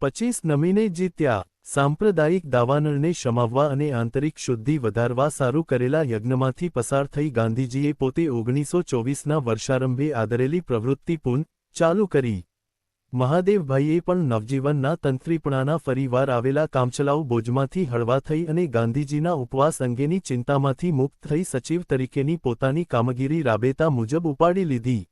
25 નમીને જીત્યા। સાંપ્રદાયિક દાવાનળને શમાવવા અને આંતરિક શુદ્ધિ વધારવા સારું કરેલા યજ્ઞમાંથી પસાર થઈ ગાંધીજીએ પોતે 1924ના વર્ષારંભે આદરેલી પ્રવૃત્તિ પુન ચાલુ કરી। મહાદેવભાઈએ પણ નવજીવનના તંત્રીપણાના ફરીવાર આવેલા કામચલાઉ બોજમાંથી હળવા થઈ અને ગાંધીજીના ઉપવાસ અંગેની ચિંતામાંથી મુક્ત થઈ સચિવ તરીકેની પોતાની કામગીરી રાબેતા મુજબ ઉપાડી લીધી।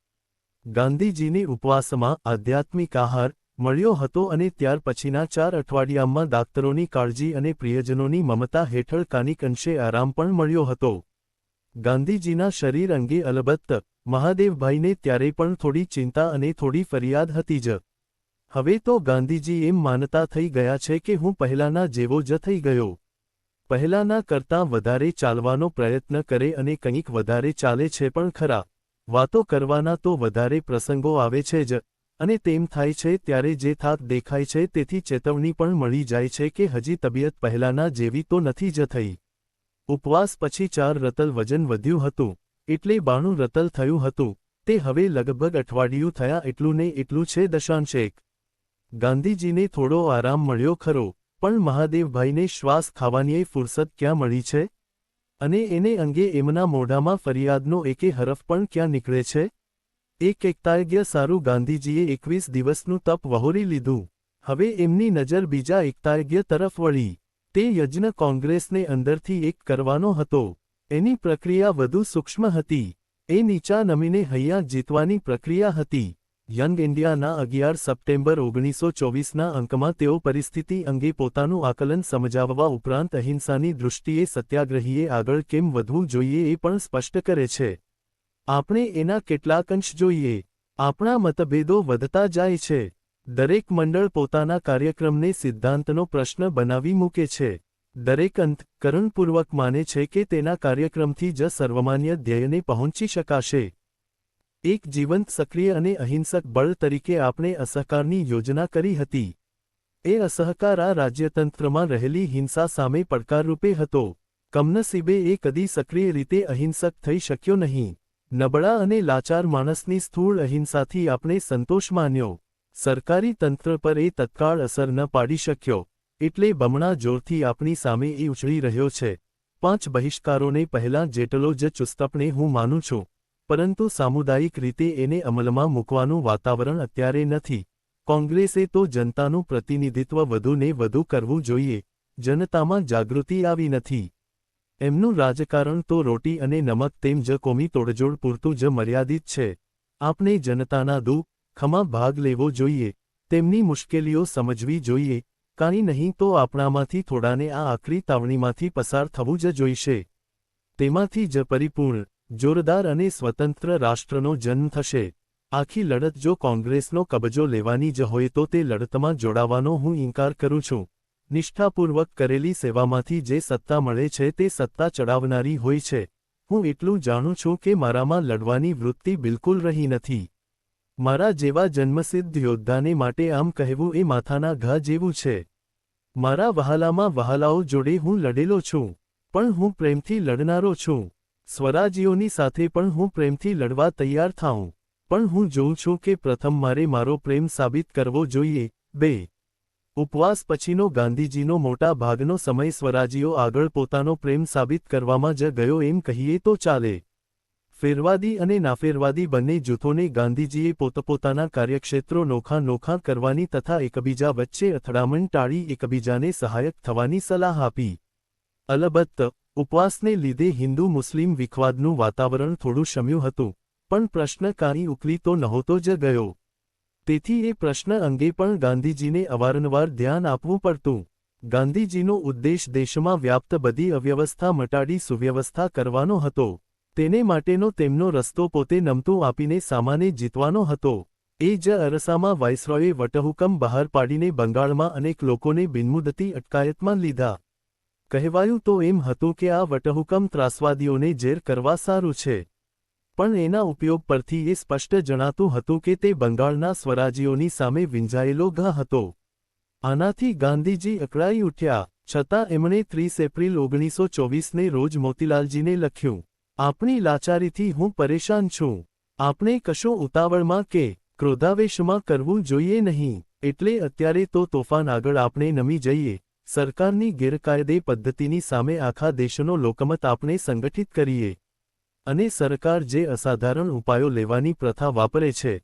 ગાંધીજીને ઉપવાસમાં આધ્યાત્મિક આહાર મળ્યો હતો અને ત્યાર પછીના 4 અઠવાડિયામાં દાક્તરોની કાળજી અને પ્રિયજનોની મમતા હેઠળ કાનિક અંશે આરામ પણ મળ્યો હતો। ગાંધીજીના શરીર અંગે અલબત્ત મહાદેવભાઈને ત્યારે પણ થોડી ચિંતા અને થોડી ફરિયાદ હતી જ। હવે તો ગાંધીજી એમ માનતા થઈ ગયા છે કે હું પહેલાના જેવો જ થઈ ગયો। પહેલાના કરતાં વધારે ચાલવાનો પ્રયત્ન કરે અને કંઈક વધારે ચાલે છે પણ ખરા। વાતો કરવાના તો વધારે પ્રસંગો આવે છે જ અને તેમ થાય છે ત્યારે જે થાક દેખાય છે તેથી ચેતવણી પણ મળી જાય છે કે હજી તબિયત પહેલાના જેવી તો નથી જ થઈ। ઉપવાસ પછી 4 રતલ વજન વધ્યું હતું એટલે 92 રતલ થયું હતું તે હવે લગભગ અઠવાડિયું થયા એટલું ને એટલું છે દશાંશ 1। ગાંધીજીને થોડો આરામ મળ્યો ખરો પણ મહાદેવભાઈને શ્વાસ ખાવાનીય ફુરસદ ક્યાં મળી છે અને એને અંગે એમના મોઢામાં ફરિયાદનો એકે હરફ પણ ક્યાં નીકળે છે। એક એકતાયજ્ઞ સારું ગાંધીજીએ 21 દિવસનું તપ વહોરી લીધું। હવે એમની નજર બીજા એકતાયજ્ઞ તરફ વળી। તે યજ્ઞ કોંગ્રેસને અંદરથી એક કરવાનો હતો। એની પ્રક્રિયા વધુ સૂક્ષ્મ હતી। એ નીચા નમીને હૈયા જીતવાની પ્રક્રિયા હતી। યંગ ઇન્ડિયાના 11 સપ્ટેમ્બર 1924ના અંકમાં તેઓ પરિસ્થિતિ અંગે પોતાનું આકલન સમજાવવા ઉપરાંત અહિંસાની દૃષ્ટિએ સત્યાગ્રહીએ આગળ કેમ વધવું જોઈએ એ પણ સ્પષ્ટ કરે છે। આપણે એના કેટલાક અંશ જોઈએ। આપણા મતભેદો વધતા જાય છે। દરેક મંડળ પોતાના કાર્યક્રમને સિદ્ધાંતનો પ્રશ્ન બનાવી મૂકે છે। દરેક અંતઃકરણપૂર્વક માને છે કે તેના કાર્યક્રમથી જ સર્વમાન્ય ધ્યેયને પહોંચી શકાશે। એક જીવંત સક્રિય અને અહિંસક બળ તરીકે આપણે અસહકારની યોજના કરી હતી। એ અસહકાર આ રાજ્યતંત્રમાં રહેલી હિંસા સામે પડકારરૂપે હતો। કમનસીબે એ કદી સક્રિય રીતે અહિંસક થઈ શક્યો નહીં। નબળા અને લાચાર માણસની સ્થૂળ અહિંસાથી આપણે સંતોષ માન્યો। સરકારી તંત્ર પર એ તત્કાળ અસર ન પાડી શક્યો એટલે બમણા જોરથી આપણી સામે એ ઉછળી રહ્યો છે। 5 બહિષ્કારોને પહેલાં જેટલો જ ચુસ્તપણે હું માનું છું પરંતુ સામુદાયિક રીતે એને અમલમાં મૂકવાનું વાતાવરણ અત્યારે નથી। કોંગ્રેસે તો જનતાનું પ્રતિનિધિત્વ વધુ ને વધુ કરવું જોઈએ। જનતામાં જાગૃતિ આવી નથી। એમનું રાજકારણ તો રોટી અને નમક તેમ જ કોમી તોડજોડ પૂરતું જ મર્યાદિત છે। આપણે જનતાના દુઃખમાં ભાગ લેવો જોઈએ। તેમની મુશ્કેલીઓ સમજવી જોઈએ કાંઈ નહીં તો આપણામાંથી થોડાને આ આકરી તાવણીમાંથી પસાર થવું જ જોઈશે। તેમાંથી જ પરિપૂર્ણ જોરદાર અને સ્વતંત્ર રાષ્ટ્રનો જન્મ થશે। આખી લડત જો કોંગ્રેસનો કબજો લેવાની જ હોય તો તે લડતમાં જોડાવાનો હું ઇનકાર કરું છું। નિષ્ઠાપૂર્વક કરેલી સેવામાંથી જે સત્તા મળે છે તે સત્તા ચડાવનારી હોય છે। હું એટલું જાણું છું કે મારામાં લડવાની વૃત્તિ બિલકુલ રહી નથી। મારા જેવા જન્મસિદ્ધ યોદ્ધાને માટે આમ કહેવું એ માથાના ઘા જેવું છે। મારા વહાલામાં વહાલાઓ જોડે હું લડેલો છું પણ હું પ્રેમથી લડનારો છું। સ્વરાજીઓની સાથે પણ હું પ્રેમથી લડવા તૈયાર થાઉં પણ હું જોઉં છું કે પ્રથમ મારે મારો પ્રેમ સાબિત કરવો જોઈએ। 2 ઉપવાસ પછીનો ગાંધીજીનો મોટા ભાગનો સમય સ્વરાજીઓ આગળ પોતાનો પ્રેમ સાબિત કરવામાં જ ગયો એમ કહીએ તો ચાલે। ફેરવાદી અને નાફેરવાદી બંને જૂથોને ગાંધીજીએ પોતપોતાના કાર્યક્ષેત્રો નોખા કરવાની તથા એકબીજા વચ્ચે અથડામણ ટાળી એકબીજાને સહાયક થવાની સલાહ આપી। અલબત્ત ઉપવાસને લીધે હિન્દુ મુસ્લિમ વિખવાદનું વાતાવરણ થોડું શમ્યું હતું પણ પ્રશ્ન કાંઈ ઉકલી તો નહોતો જ ગયો। તેથી એ પ્રશ્ન અંગે પણ ગાંધીજીને અવારનવાર ધ્યાન આપવું પડતું। ગાંધીજીનો ઉદ્દેશ દેશમાં વ્યાપ્ત બધી અવ્યવસ્થા મટાડી સુવ્યવસ્થા કરવાનો હતો। તેને માટેનો તેમનો રસ્તો પોતે નમતું આપીને સામાને જીતવાનો હતો। એ જ અરસામાં વાઇસરોયે વટહુકમ બહાર પાડીને બંગાળમાં અનેક લોકોને બિનમુદતી અટકાયતમાં લીધા। કહેવાયું તો એમ હતું કે આ વટહુકમ ત્રાસવાદીઓને ઝેર કરવા સારું છે પણ એના ઉપયોગ પરથી એ સ્પષ્ટ જણાતું હતું કે તે બંગાળના સ્વરાજીઓની સામે વિંજાયેલો ઘા હતો। આનાથી ગાંધીજી અકળાઈ ઉઠ્યા છતાં એમણે 30 એપ્રિલ 1924ને રોજ મોતીલાલજીને લખ્યું, આપણી લાચારીથી હું પરેશાન છું। આપણે કશો ઉતાવળમાં કે ક્રોધાવેશમાં કરવું જોઈએ નહીં। એટલે અત્યારે તો તોફાન આગળ આપણે નમી જઈએ, સરકારની ગેરકાયદે પદ્ધતિની સામે આખા દેશનો લોકમત આપણે સંગઠિત કરીએ અને સરકાર જે અસાધારણ ઉપાયો લેવાની પ્રથા વાપરે છે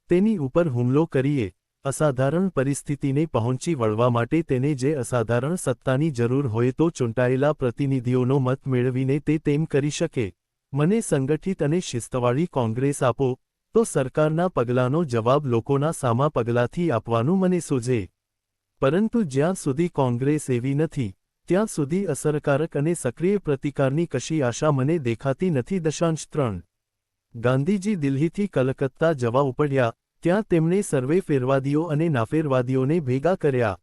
તેની ઉપર હુમલો કરીએ, અસાધારણ પરિસ્થિતિને પહોંચી વળવા માટે તેને જે અસાધારણ સત્તાની જરૂર હોય તો ચૂંટાયેલા પ્રતિનિધિઓનો મત મેળવીને તે તેમ કરી શકે. મને સંગઠિત અને શિસ્તવાળી કોંગ્રેસ આપો, તો સરકારના પગલાંનો જવાબ લોકોના સામા પગલાંથી આપવાનું મને સૂઝે. પરંતુ જ્યાં સુધી કોંગ્રેસ એવી નથી, ત્યાં સુધી અસરકારક અને સક્રિય પ્રતિકારની કશી આશા મને દેખાતી નથી. 3. ગાંધીજી દિલ્હીથી કલકત્તા જવા ઉપડ્યા, ત્યાં તેમણે સર્વે ફેરવાદીઓ અને નાફેરવાદીઓને ભેગા કર્યા.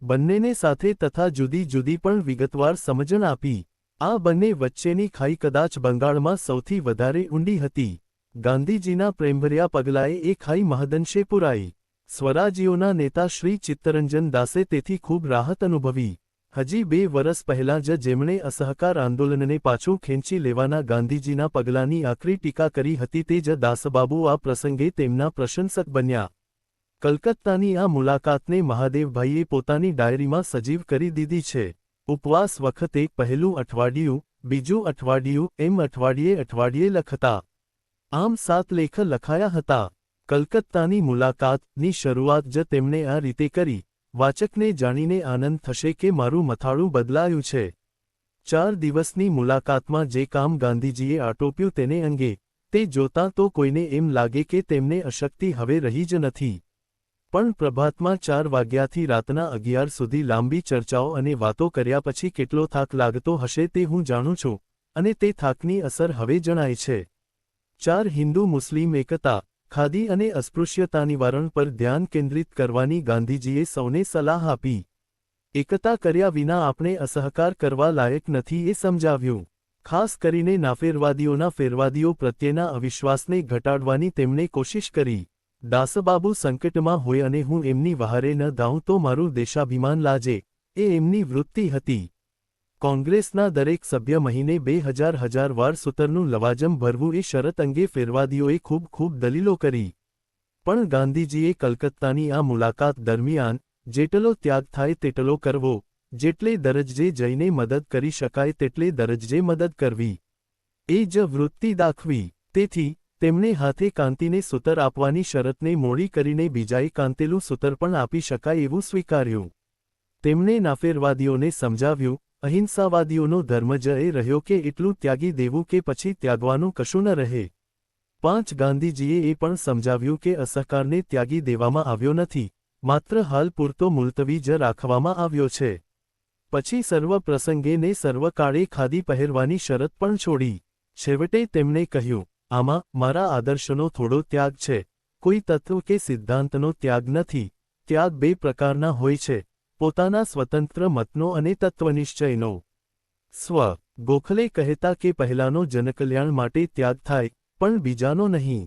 બંનેને સાથે તથા જુદી જુદી પણ વિગતવાર સમજણ આપી. આ બંને વચ્ચેની ખાઈ કદાચ બંગાળમાં સૌથી વધારે ઊંડી હતી. ગાંધીજીના પ્રેમભર્યા પગલાએ એ ખાઈ મહદંશે પુરાઈ. સ્વરાજીઓના નેતા શ્રી ચિત્તરંજન દાસે તેથી ખૂબ રાહત અનુભવી. હજી 2 વર્ષ પહેલાં જ જેમણે અસહકાર આંદોલનને પાછું ખેંચી લેવાના ગાંધીજીના પગલાંની આકરી ટીકા કરી હતી તે જ દાસબાબુ આ પ્રસંગે તેમના પ્રશંસક બન્યા. કલકત્તાની આ મુલાકાતને મહાદેવભાઈએ પોતાની ડાયરીમાં સજીવ કરી દીધી છે. ઉપવાસ વખતે પહેલું અઠવાડિયું, બીજું અઠવાડિયું એમ અઠવાડિયે લખતા. આમ 7 લેખ લખાયા હતા. કલકત્તાની મુલાકાતની શરૂઆત જ તેમણે આ રીતે કરી. વાચકને જાણીને આનંદ થશે કે મારું મથાળું બદલાયું છે. 4 દિવસની મુલાકાતમાં જે કામ ગાંધીજીએ આટોપ્યું તેને અંગે તે જોતાં તો કોઈને એમ લાગે કે તેમને અશક્તિ હવે રહી જ નથી. પણ પ્રભાતમાં 4 વાગ્યાથી રાતના 11 સુધી લાંબી ચર્ચાઓ અને વાતો કર્યા પછી કેટલો થાક લાગતો હશે તે હું જાણું છું, અને તે થાકની અસર હવે જણાય છે. 4 હિન્દુ મુસ્લિમ એકતા, ખાદી અને અસ્પૃશ્યતા નિવારણ પર ધ્યાન કેન્દ્રિત કરવાની ગાંધીજીએ સૌને સલાહ આપી. એકતા કર્યા વિના આપણે અસહકાર કરવા લાયક નથી એ સમજાવ્યું. ખાસ કરીને નાફેરવાદીઓના ફેરવાદીઓ પ્રત્યેના અવિશ્વાસને ઘટાડવાની તેમણે કોશિશ કરી. દાસબાબુ સંકટમાં હોય અને હું એમની વહારે ન ધાઉં તો મારું દેશાભિમાન લાજે, એ એમની વૃત્તિ હતી. કોંગ્રેસના દરેક સભ્ય મહિને 2000 વાર સૂતરનું લવાજમ ભરવું એ શરત અંગે ફેરવાદીઓએ ખૂબ દલીલો કરી. પણ ગાંધીજીએ કલકત્તાની આ મુલાકાત દરમિયાન જેટલો ત્યાગ થાય તેટલો કરવો, જેટલે દરજ્જે જઈને મદદ કરી શકાય તેટલે દરજ્જે મદદ કરવી, એ જ વૃત્તિ દાખવી. તેથી તેમણે હાથે કાંતીને સૂતર આપવાની શરતને મોડી કરીને બીજાએ કાંતેલું સૂતર પણ આપી શકાય એવું સ્વીકાર્યું. તેમણે નાફેરવાદીઓને સમજાવ્યું, અહિંસાવાદીઓનો ધર્મ જ એ રહ્યો કે એટલું ત્યાગી દેવું કે પછી ત્યાગવાનું કશું ન રહે. 5. ગાંધીજીએ એ પણ સમજાવ્યું કે અસહકારને ત્યાગી દેવામાં આવ્યો નથી, માત્ર હાલ પૂરતો મુલતવી જ રાખવામાં આવ્યો છે. પછી સર્વ પ્રસંગે ને સર્વકાળે ખાદી પહેરવાની શરત પણ છોડી. છેવટે તેમણે કહ્યું, આમાં મારા આદર્શનો થોડો ત્યાગ છે, કોઈ તત્વ કે સિદ્ધાંતનો ત્યાગ નથી. ત્યાગ 2 પ્રકારના હોય છે, પોતાના સ્વતંત્ર મતનો અને તત્વનિશ્ચયનો. ગોખલે કહેતા કે પહેલાનો જનકલ્યાણ માટે ત્યાગ થાય, પણ બીજાનો નહીં.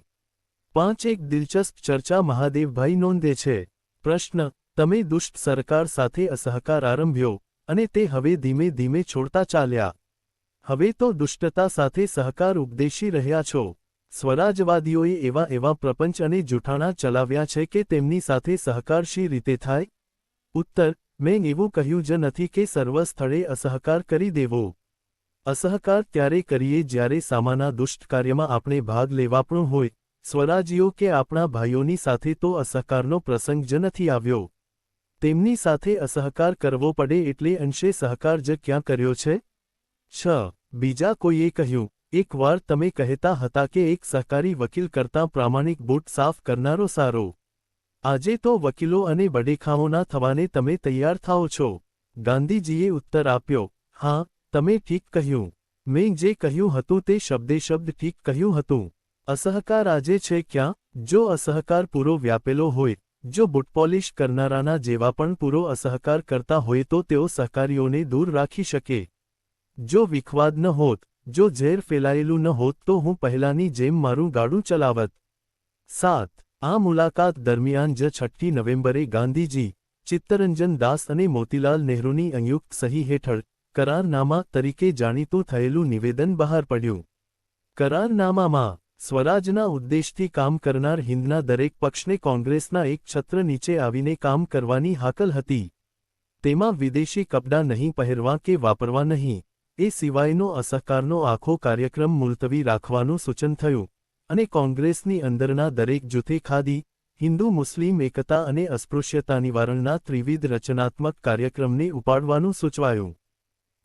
5. એક દિલચસ્પ ચર્ચા મહાદેવભાઈ નોંધે છે. પ્રશ્ન: તમે દુષ્ટ સરકાર સાથે અસહકાર આરંભ્યો, અને તે હવે ધીમે ધીમે છોડતા ચાલ્યા. હવે તો દુષ્ટતા સાથે સહકાર ઉપદેશી રહ્યા છો. સ્વરાજવાદીઓએ એવા પ્રપંચ અને જૂઠાણા ચલાવ્યા છે કે તેમની સાથે સહકાર શી રીતે થાય? ઉત્તર: મેં એવું કહ્યું જ નથી કે સર્વ સ્થળે અસહકાર કરી દેવો. અસહકાર ત્યારે કરીએ જ્યારે સામાના દુષ્ટ કાર્યમાં આપણે ભાગ લેવાપણું હોય. સ્વરાજીઓ કે આપણા ભાઈઓની સાથે તો અસહકારનો પ્રસંગ જ નથી આવ્યો. તેમની સાથે અસહકાર કરવો પડે એટલે અંશે સહકાર જ ક્યાં કર્યો છે? 6. બીજા કોઈએ કહ્યું, એક વાર તમે કહેતા હતા કે એક સહકારી વકીલ કરતાં પ્રામાણિક બૂટ સાફ કરનારો સારો. આજે તો વકીલો અને બડેખાઓના થવાને તમે તૈયાર થાઓ છો. ગાંધીજીએ ઉત્તર આપ્યો, હા, તમે ઠીક કહ્યું. મેં જે કહ્યું હતું તે શબ્દે શબ્દ ઠીક કહ્યું હતું. અસહકાર આજે છે ક્યાં? જો અસહકાર પૂરો વ્યાપેલો હોય, જો બૂટપોલિશ કરનારાના જેવા પણ પૂરો અસહકાર કરતા હોય તો તેઓ સહકારીઓને દૂર રાખી શકે. જો વિખવાદ ન હોત, જો ઝેર ફેલાયેલું ન હોત તો હું પહેલાની જેમ મારું ગાડું ચલાવત. 7. આ મુલાકાત દરમિયાન જ 6 નવેમ્બરે ગાંધીજી, ચિત્તરંજન દાસ અને મોતીલાલ નહેરુની સંયુક્ત સહી હેઠળ કરારનામા તરીકે જાણીતું થયેલું નિવેદન બહાર પડ્યું. કરારનામામાં સ્વરાજના ઉદ્દેશથી કામ કરનાર હિંદના દરેક પક્ષને કોંગ્રેસના એક છત્ર નીચે આવીને કામ કરવાની હાકલ હતી. તેમાં વિદેશી કપડાં નહીં પહેરવા કે વાપરવા નહીં, એ સિવાયનો અસહકારનો આખો કાર્યક્રમ મુલતવી રાખવાનું સૂચન થયું, અને કોંગ્રેસની અંદરના દરેક જૂથે ખાદી, હિન્દુ મુસ્લિમ એકતા અને અસ્પૃશ્યતા નિવારણના ત્રિવિધ રચનાત્મક કાર્યક્રમને ઉપાડવાનું સૂચવાયું.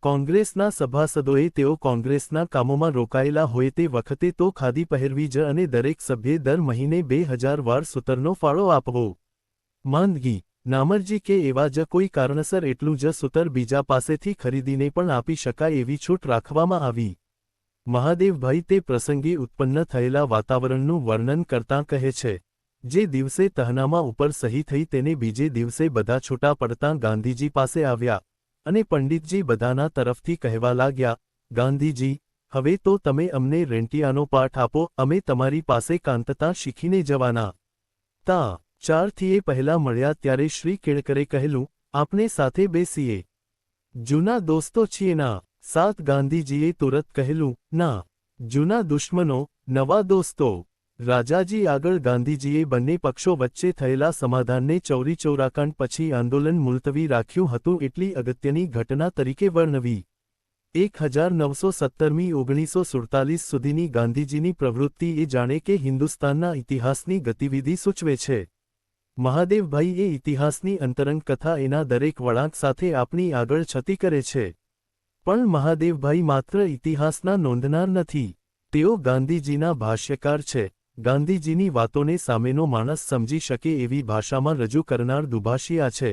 કોંગ્રેસના સભાસદોએ તેઓ કોંગ્રેસના કામોમાં રોકાયેલા હોય તે વખતે તો ખાદી પહેરવી જ અને દરેક સભ્યે દર મહિને 2000 વાર સૂતરનો ફાળો આપવો. માંદગી, નામરજી કે એવા જ કોઈ કારણસર એટલું જ સૂતર બીજા પાસેથી ખરીદીને પણ આપી શકાય એવી છૂટ રાખવામાં આવી. મહાદેવભાઈ તે પ્રસંગે ઉત્પન્ન થયેલા વાતાવરણનું વર્ણન કરતાં કહે છે, જે દિવસે તહનામા ઉપર સહી થઈ તેને બીજે દિવસે બધા છૂટા પડતાં ગાંધીજી પાસે આવ્યા, અને પંડિતજી બધાના તરફથી કહેવા લાગ્યા, ગાંધીજી, હવે તો તમે અમને રેંટિયાનો પાઠ આપો, અમે તમારી પાસે કાંતતા શીખીને જવાના. તા 4થી પહેલા મળ્યા ત્યારે શ્રી કેળકરે કહેલું, આપણે સાથે બેસીએ. જૂના દોસ્તો છીએ ના. 7 ગાંધીજીએ તુરત કહેલું, ના. જૂના દુશ્મનો, નવા દોસ્તો. રાજાજી આગળ ગાંધીજીએ બંને પક્ષો વચ્ચે થયેલા સમાધાનને ચૌરીચૌરાકાંડ પછી આંદોલન મુલતવી રાખ્યું હતું એટલી અગત્યની ઘટના તરીકે વર્ણવી. 1917મી 1947 સુધીની ગાંધીજીની પ્રવૃત્તિ એ જાણે કે હિન્દુસ્તાનના ઇતિહાસની ગતિવિધિ સૂચવે છે. મહાદેવભાઈ એ ઇતિહાસની અંતરંગ કથા એના દરેક વળાંક સાથે આપણી આગળ છતી કરે છે. પણ મહાદેવભાઈ માત્ર ઇતિહાસના નોંધનાર નથી, તેઓ ગાંધીજીના ભાષ્યકાર છે. ગાંધીજીની વાતોને સામેનો માણસ સમજી શકે એવી ભાષામાં રજૂ કરનાર દુભાષિયા છે.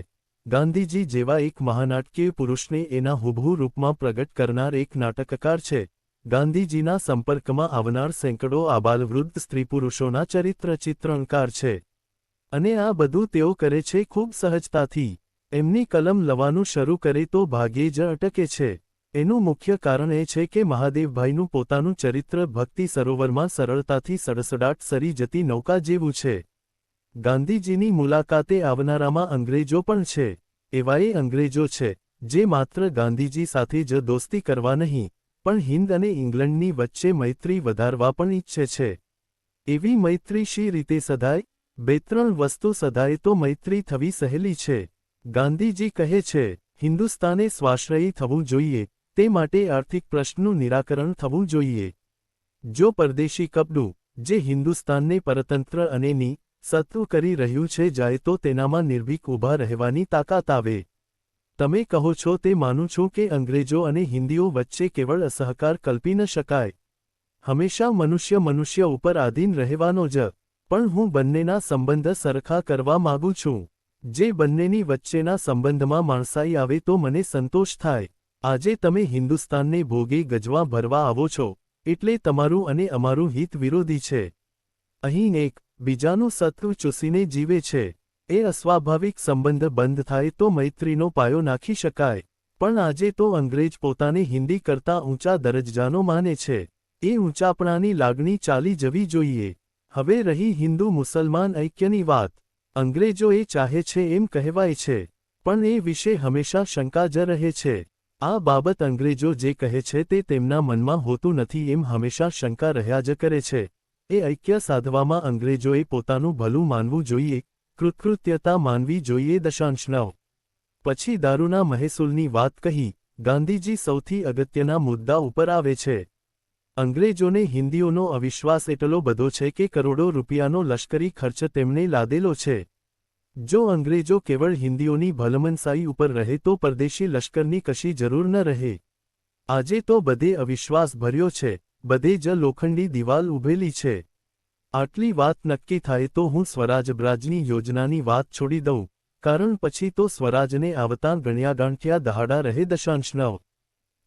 ગાંધીજી જેવા એક મહાનાટકીય પુરુષને એના હુબહુ રૂપમાં પ્રગટ કરનાર એક નાટકકાર છે. ગાંધીજીના સંપર્કમાં આવનાર સેંકડો આબાલવૃદ્ધ સ્ત્રીપુરુષોના ચરિત્ર ચિત્રણકાર છે. અને આ બધું તેઓ કરે છે ખૂબ સહજતાથી. એમની કલમ લવાનું શરૂ કરે તો ભાગ્યે જ અટકે છે. એનું મુખ્ય કારણ એ છે કે મહાદેવભાઈનું પોતાનું ચરિત્ર ભક્તિ સરોવરમાં સરળતાથી સડસડાટ સરી જતી નૌકા જેવું છે. ગાંધીજીની મુલાકાતે આવનારામાં અંગ્રેજો પણ છે. એવાએ અંગ્રેજો છે, જે માત્ર ગાંધીજી સાથે જ દોસ્તી કરવા નહીં, પણ હિંદ અને ઇંગ્લન્ડની વચ્ચે મૈત્રી વધારવા પણ ઈચ્છે છે. એવી મૈત્રી શી રીતે સધાય? 2-3 વસ્તુ સધાય તો મૈત્રી થવી સહેલી છે. ગાંધીજી કહે છે, હિન્દુસ્તાને સ્વાશ્રયી થવું જોઈએ, તે માટે આર્થિક પ્રશ્નનું નિરાકરણ થવું જોઈએ. જો પરદેશી કપડું, જે હિન્દુસ્તાનને પરતંત્ર અને ની સત્વ કરી રહ્યું છે જાય તો તેનામાં નિર્ભીક ઊભા રહેવાની તાકાત આવે. તમે કહો છો તે માનું છું કે અંગ્રેજો અને હિન્દીઓ વચ્ચે કેવળ અસહકાર કલ્પી ન શકાય. હંમેશા મનુષ્ય ઉપર આધીન રહેવાનો જ. પણ હું બંનેના સંબંધ સરખા કરવા માગું છું. જે બંનેની વચ્ચેના સંબંધમાં માણસાઈ આવે તો મને સંતોષ થાય. આજે તમે હિન્દુસ્તાનને ભોગે ગજવા ભરવા આવો છો, એટલે તમારું અને અમારું હિત વિરોધી છે. અહીં એક બીજાનું સત્વ ચૂસીને જીવે છે. એ અસ્વાભાવિક સંબંધ બંધ થાય તો મૈત્રીનો પાયો નાખી શકાય. પણ આજે તો અંગ્રેજ પોતાને હિન્દી કરતાં ઊંચા દરજ્જાનો માને છે. એ ઊંચાપણાની લાગણી ચાલી જવી જોઈએ. હવે રહી હિન્દુ મુસલમાન ઐક્યની વાત. અંગ્રેજો એ ચાહે છે એમ કહેવાય છે, પણ એ વિશે હંમેશા શંકા જ રહે છે. આ બાબત અંગ્રેજો જે કહે છે તે તેમના મનમાં હોતું નથી એમ હંમેશા શંકા રહ્યા જ કરે છે. એ ઐક્ય સાધવામાં અંગ્રેજોએ પોતાનું ભલું માનવું જોઈએ, કૃતકૃત્યતા માનવી જોઈએ. 9 પછી દારૂના મહેસૂલની વાત કહી, ગાંધીજી સૌથી અગત્યના મુદ્દા ઉપર આવે છે. અંગ્રેજોને હિન્દીઓનો અવિશ્વાસ એટલો બધો છે કે કરોડો રૂપિયાનો લશ્કરી ખર્ચ તેમને લાદેલો છે. જો અંગ્રેજો કેવળ હિન્દીઓની ભલમનસાઈ ઉપર રહે તો પરદેશી લશ્કરની કશી જરૂર ન રહે. આજે તો બધે અવિશ્વાસ ભર્યો છે, બધે જ લોખંડી દિવાલ ઊભેલી છે. આટલી વાત નક્કી થાય તો હું સ્વરાજબ્રાજની યોજનાની વાત છોડી દઉં, કારણ પછી તો સ્વરાજને આવતાં ગણ્યા ગાંઠ્યા દહાડા રહે. 9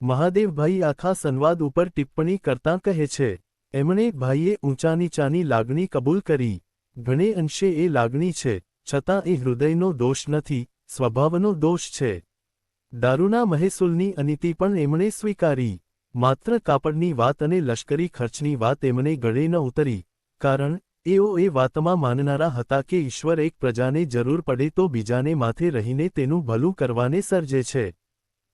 મહાદેવભાઈ આખા સંવાદ ઉપર ટિપ્પણી કરતાં કહે છે, એમણે ભાઈએ ઊંચા નીચાની લાગણી કબૂલ કરી. ઘણે અંશે એ લાગણી છે, છતાં એ હૃદયનો દોષ નથી, સ્વભાવનો દોષ છે. દારૂના મહેસૂલની અનીતિ પણ એમણે સ્વીકારી. માત્ર કાપડની વાત અને લશ્કરી ખર્ચની વાત એમને ગળે ન ઉતરી, કારણ એઓ એ વાતમાં માનનારા હતા કે ઈશ્વર એક પ્રજાને જરૂર પડે તો બીજાને માથે રહીને તેનું ભલું કરવાને સર્જે છે.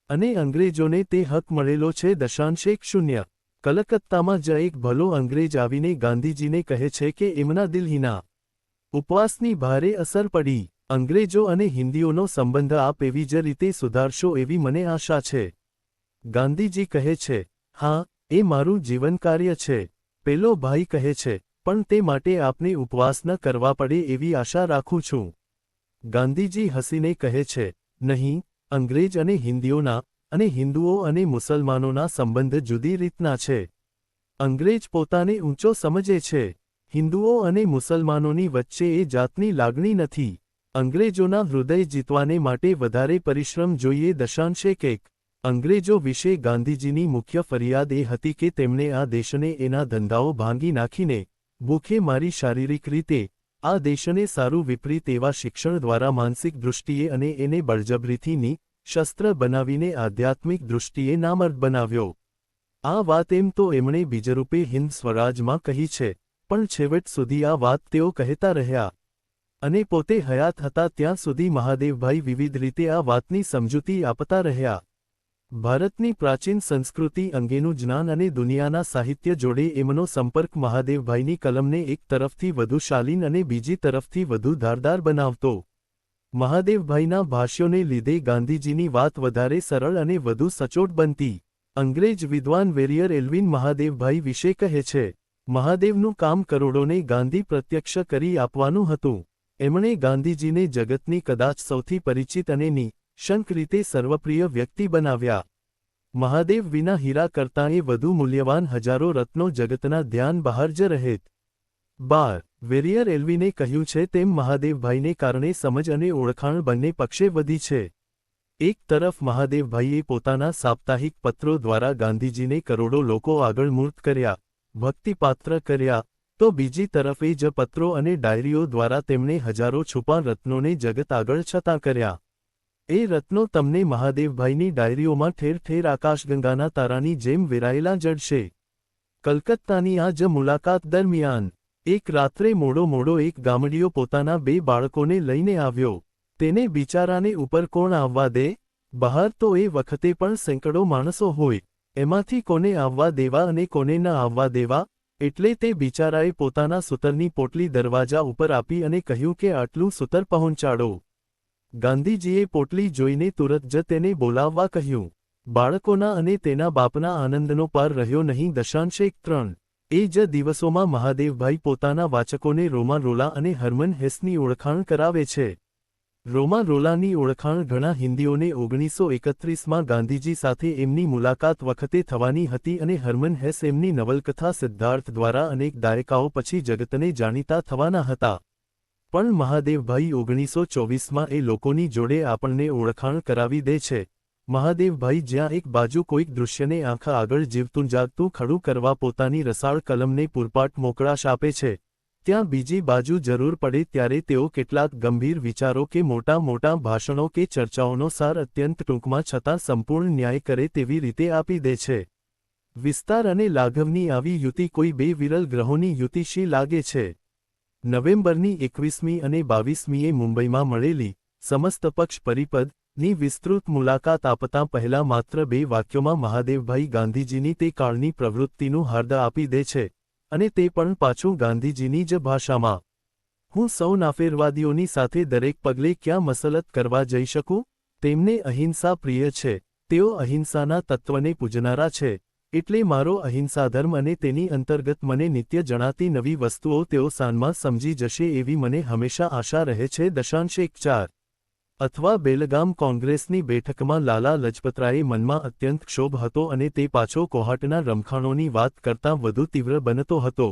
અને અંગ્રેજોને તે હક મળેલો છે. 0 કલકત્તામાં જ એક ભલો અંગ્રેજ આવીને ગાંધીજીને કહે છે કે એમના દિલ્હીના ઉપવાસની ભારે અસર પડી. અંગ્રેજો અને હિન્દીઓનો સંબંધ આપ એવી જ રીતે સુધારશો એવી મને આશા છે. ગાંધીજી કહે છે, હા, એ મારું જીવનકાર્ય છે. પેલો ભાઈ કહે છે, પણ તે માટે આપને ઉપવાસ ન કરવા પડે એવી આશા રાખું છું. ગાંધીજી હસીને કહે છે, નહીં, અંગ્રેજ અને હિન્દીઓના અને હિન્દુઓ અને મુસલમાનોના સંબંધ જુદી રીતના છે. અંગ્રેજ પોતાને ઊંચો સમજે છે. હિન્દુઓ અને મુસલમાનોની વચ્ચે એ જાતની લાગણી નથી. અંગ્રેજોના હૃદય જીતવાને માટે વધારે પરિશ્રમ જોઈએ. દશાંશ 1. અંગ્રેજો વિશે ગાંધીજીની મુખ્ય ફરિયાદ એ હતી કે તેમણે આ દેશને એના ધંધાઓ ભાંગી નાખીને ભૂખે મારી શારીરિક રીતે આ દેશને સારું વિપરીત એવા શિક્ષણ દ્વારા માનસિક દૃષ્ટિએ અને એને બળજબરીથી શસ્ત્ર બનાવીને આધ્યાત્મિક દૃષ્ટિએ નામર્દ બનાવ્યો. આ વાત એમ તો એમણે બીજરૂપે હિન્દ સ્વરાજમાં કહી છે, પણ છેવટ સુધી આ વાત તેઓ કહેતા રહ્યા. અને પોતે હયાત હતા ત્યાં સુધી મહાદેવભાઈ વિવિધ રીતે આ વાતની સમજૂતી આપતા રહ્યા. ભારતની પ્રાચીન સંસ્કૃતિ અંગેનું જ્ઞાન અને દુનિયાના સાહિત્ય જોડે એમનો સંપર્ક મહાદેવભાઈની કલમને એક તરફથી વધુ શાલીન અને બીજી તરફથી વધુ ધારદાર બનાવતો. મહાદેવભાઈના ભાષ્યોને લીધે ગાંધીજીની વાત વધારે સરળ અને વધુ સચોટ બનતી. અંગ્રેજ વિદ્વાન વેરિયર એલ્વિન મહાદેવભાઈ વિશે કહે છે, મહાદેવનું કામ કરોડોને ગાંધી પ્રત્યક્ષ કરી આપવાનું હતું. એમણે ગાંધીજીને જગતની કદાચ સૌથી પરિચિત અને નિઃશંક રીતે સર્વપ્રિય વ્યક્તિ બનાવ્યા. મહાદેવ વિના હીરા કરતાં એ વધુ મૂલ્યવાન હજારો રત્નો જગતના ધ્યાન બહાર જ રહેત. 12. વેરિયર એલ્વિને કહ્યું છે તેમ મહાદેવભાઈને કારણે સમજ અને ઓળખાણ બંને પક્ષે વધી છે. એક તરફ મહાદેવભાઈએ પોતાના સાપ્તાહિક પત્રો દ્વારા ગાંધીજીને કરોડો લોકો આગળ મૂર્ત કર્યા, ભક્તિપાત્ર કર્યા, તો બીજી તરફ એ જ પત્રો અને ડાયરીઓ દ્વારા તેમણે હજારો છુપા રત્નોને જગત આગળ છતાં કર્યા. એ રત્નો તમને મહાદેવભાઈની ડાયરીઓમાં ઠેર ઠેર આકાશગંગાના તારાની જેમ વેરાયેલા જડશે. કલકત્તાની આ જ મુલાકાત દરમિયાન એક રાત્રે મોડો એક ગામડીયો પોતાના 2 બાળકોને લઈને આવ્યો. તેને બિચારાને ઉપર કોણ આવવા દે? બહાર તો એ વખતે પણ સેંકડો માણસો હોય. એમાંથી કોને આવવા દેવા અને કોને ન આવવા દેવા? એટલે તે બિચારાએ પોતાના સૂતરની પોટલી દરવાજા ઉપર આપી અને કહ્યું કે આટલું સૂતર પહોંચાડો. ગાંધીજીએ પોટલી જોઈને તુરત જ તેને બોલાવવા કહ્યું. બાળકોના અને તેના બાપના આનંદનો પાર રહ્યો નહીં. દશાંશ 3. એ જ દિવસોમાં મહાદેવભાઈ પોતાના વાચકોને રોમા રોલા અને હર્મન હેસની ઓળખાણ કરાવે છે. રોમા રોલાની ઓળખાણ ઘણા હિન્દીઓને 1931માં ગાંધીજી સાથે એમની મુલાકાત વખતે થવાની હતી અને હર્મન હેસ એમની નવલકથા સિદ્ધાર્થ દ્વારા અનેક દાયકાઓ પછી જગતને જાણીતા થવાના હતા. પણ મહાદેવભાઈ 1924માં એ લોકોની જોડે આપણને ઓળખાણ કરાવી દે છે. મહાદેવભાઈ જ્યાં એક બાજુ કોઈક દૃશ્યને આંખ આગળ જીવતું જાગતું ખડું કરવા પોતાની રસાળ કલમને પૂરપાટ મોકળાશ આપે છે, ત્યાં બીજી બાજુ જરૂર પડે ત્યારે તેઓ કેટલાક ગંભીર વિચારો કે મોટા ભાષણો કે ચર્ચાઓનો સાર અત્યંત ટૂંકમાં છતાં સંપૂર્ણ ન્યાય કરે તેવી રીતે આપી દે છે. વિસ્તાર અને લાઘવની આવી યુતિ કોઈ 2 વિરલ ગ્રહોની યુતિ શી લાગે છે. નવેમ્બરની 21મી અને 22મીએ મુંબઈમાં મળેલી સમસ્ત પક્ષ પરિપદની વિસ્તૃત મુલાકાત આપતાં પહેલાં માત્ર 2 વાક્યોમાં મહાદેવભાઈ ગાંધીજીની તે કાળની પ્રવૃત્તિનું હાર્દ આપી દે છે, અને તે પણ પાછું ગાંધીજીની જ ભાષામાં. હું સૌ નાફેરવાદીઓની સાથે દરેક પગલે ક્યાં મસલત કરવા જઈ શકું? તેમને અહિંસા પ્રિય છે, તેઓ અહિંસાના તત્વને પૂજનારા છે, એટલે મારો અહિંસાધર્મ અને તેની અંતર્ગત મને નિત્ય જણાતી નવી વસ્તુઓ તેઓ સાનમાં સમજી જશે એવી મને હંમેશા આશા રહે છે. દશાંશ 4. અથવા બેલગામ કોંગ્રેસની બેઠકમાં લાલા લજપતરાયે મનમાં અત્યંત ક્ષોભ હતો અને તે પાછો કોહાટના રમખાણોની વાત કરતાં વધુ તીવ્ર બનતો હતો.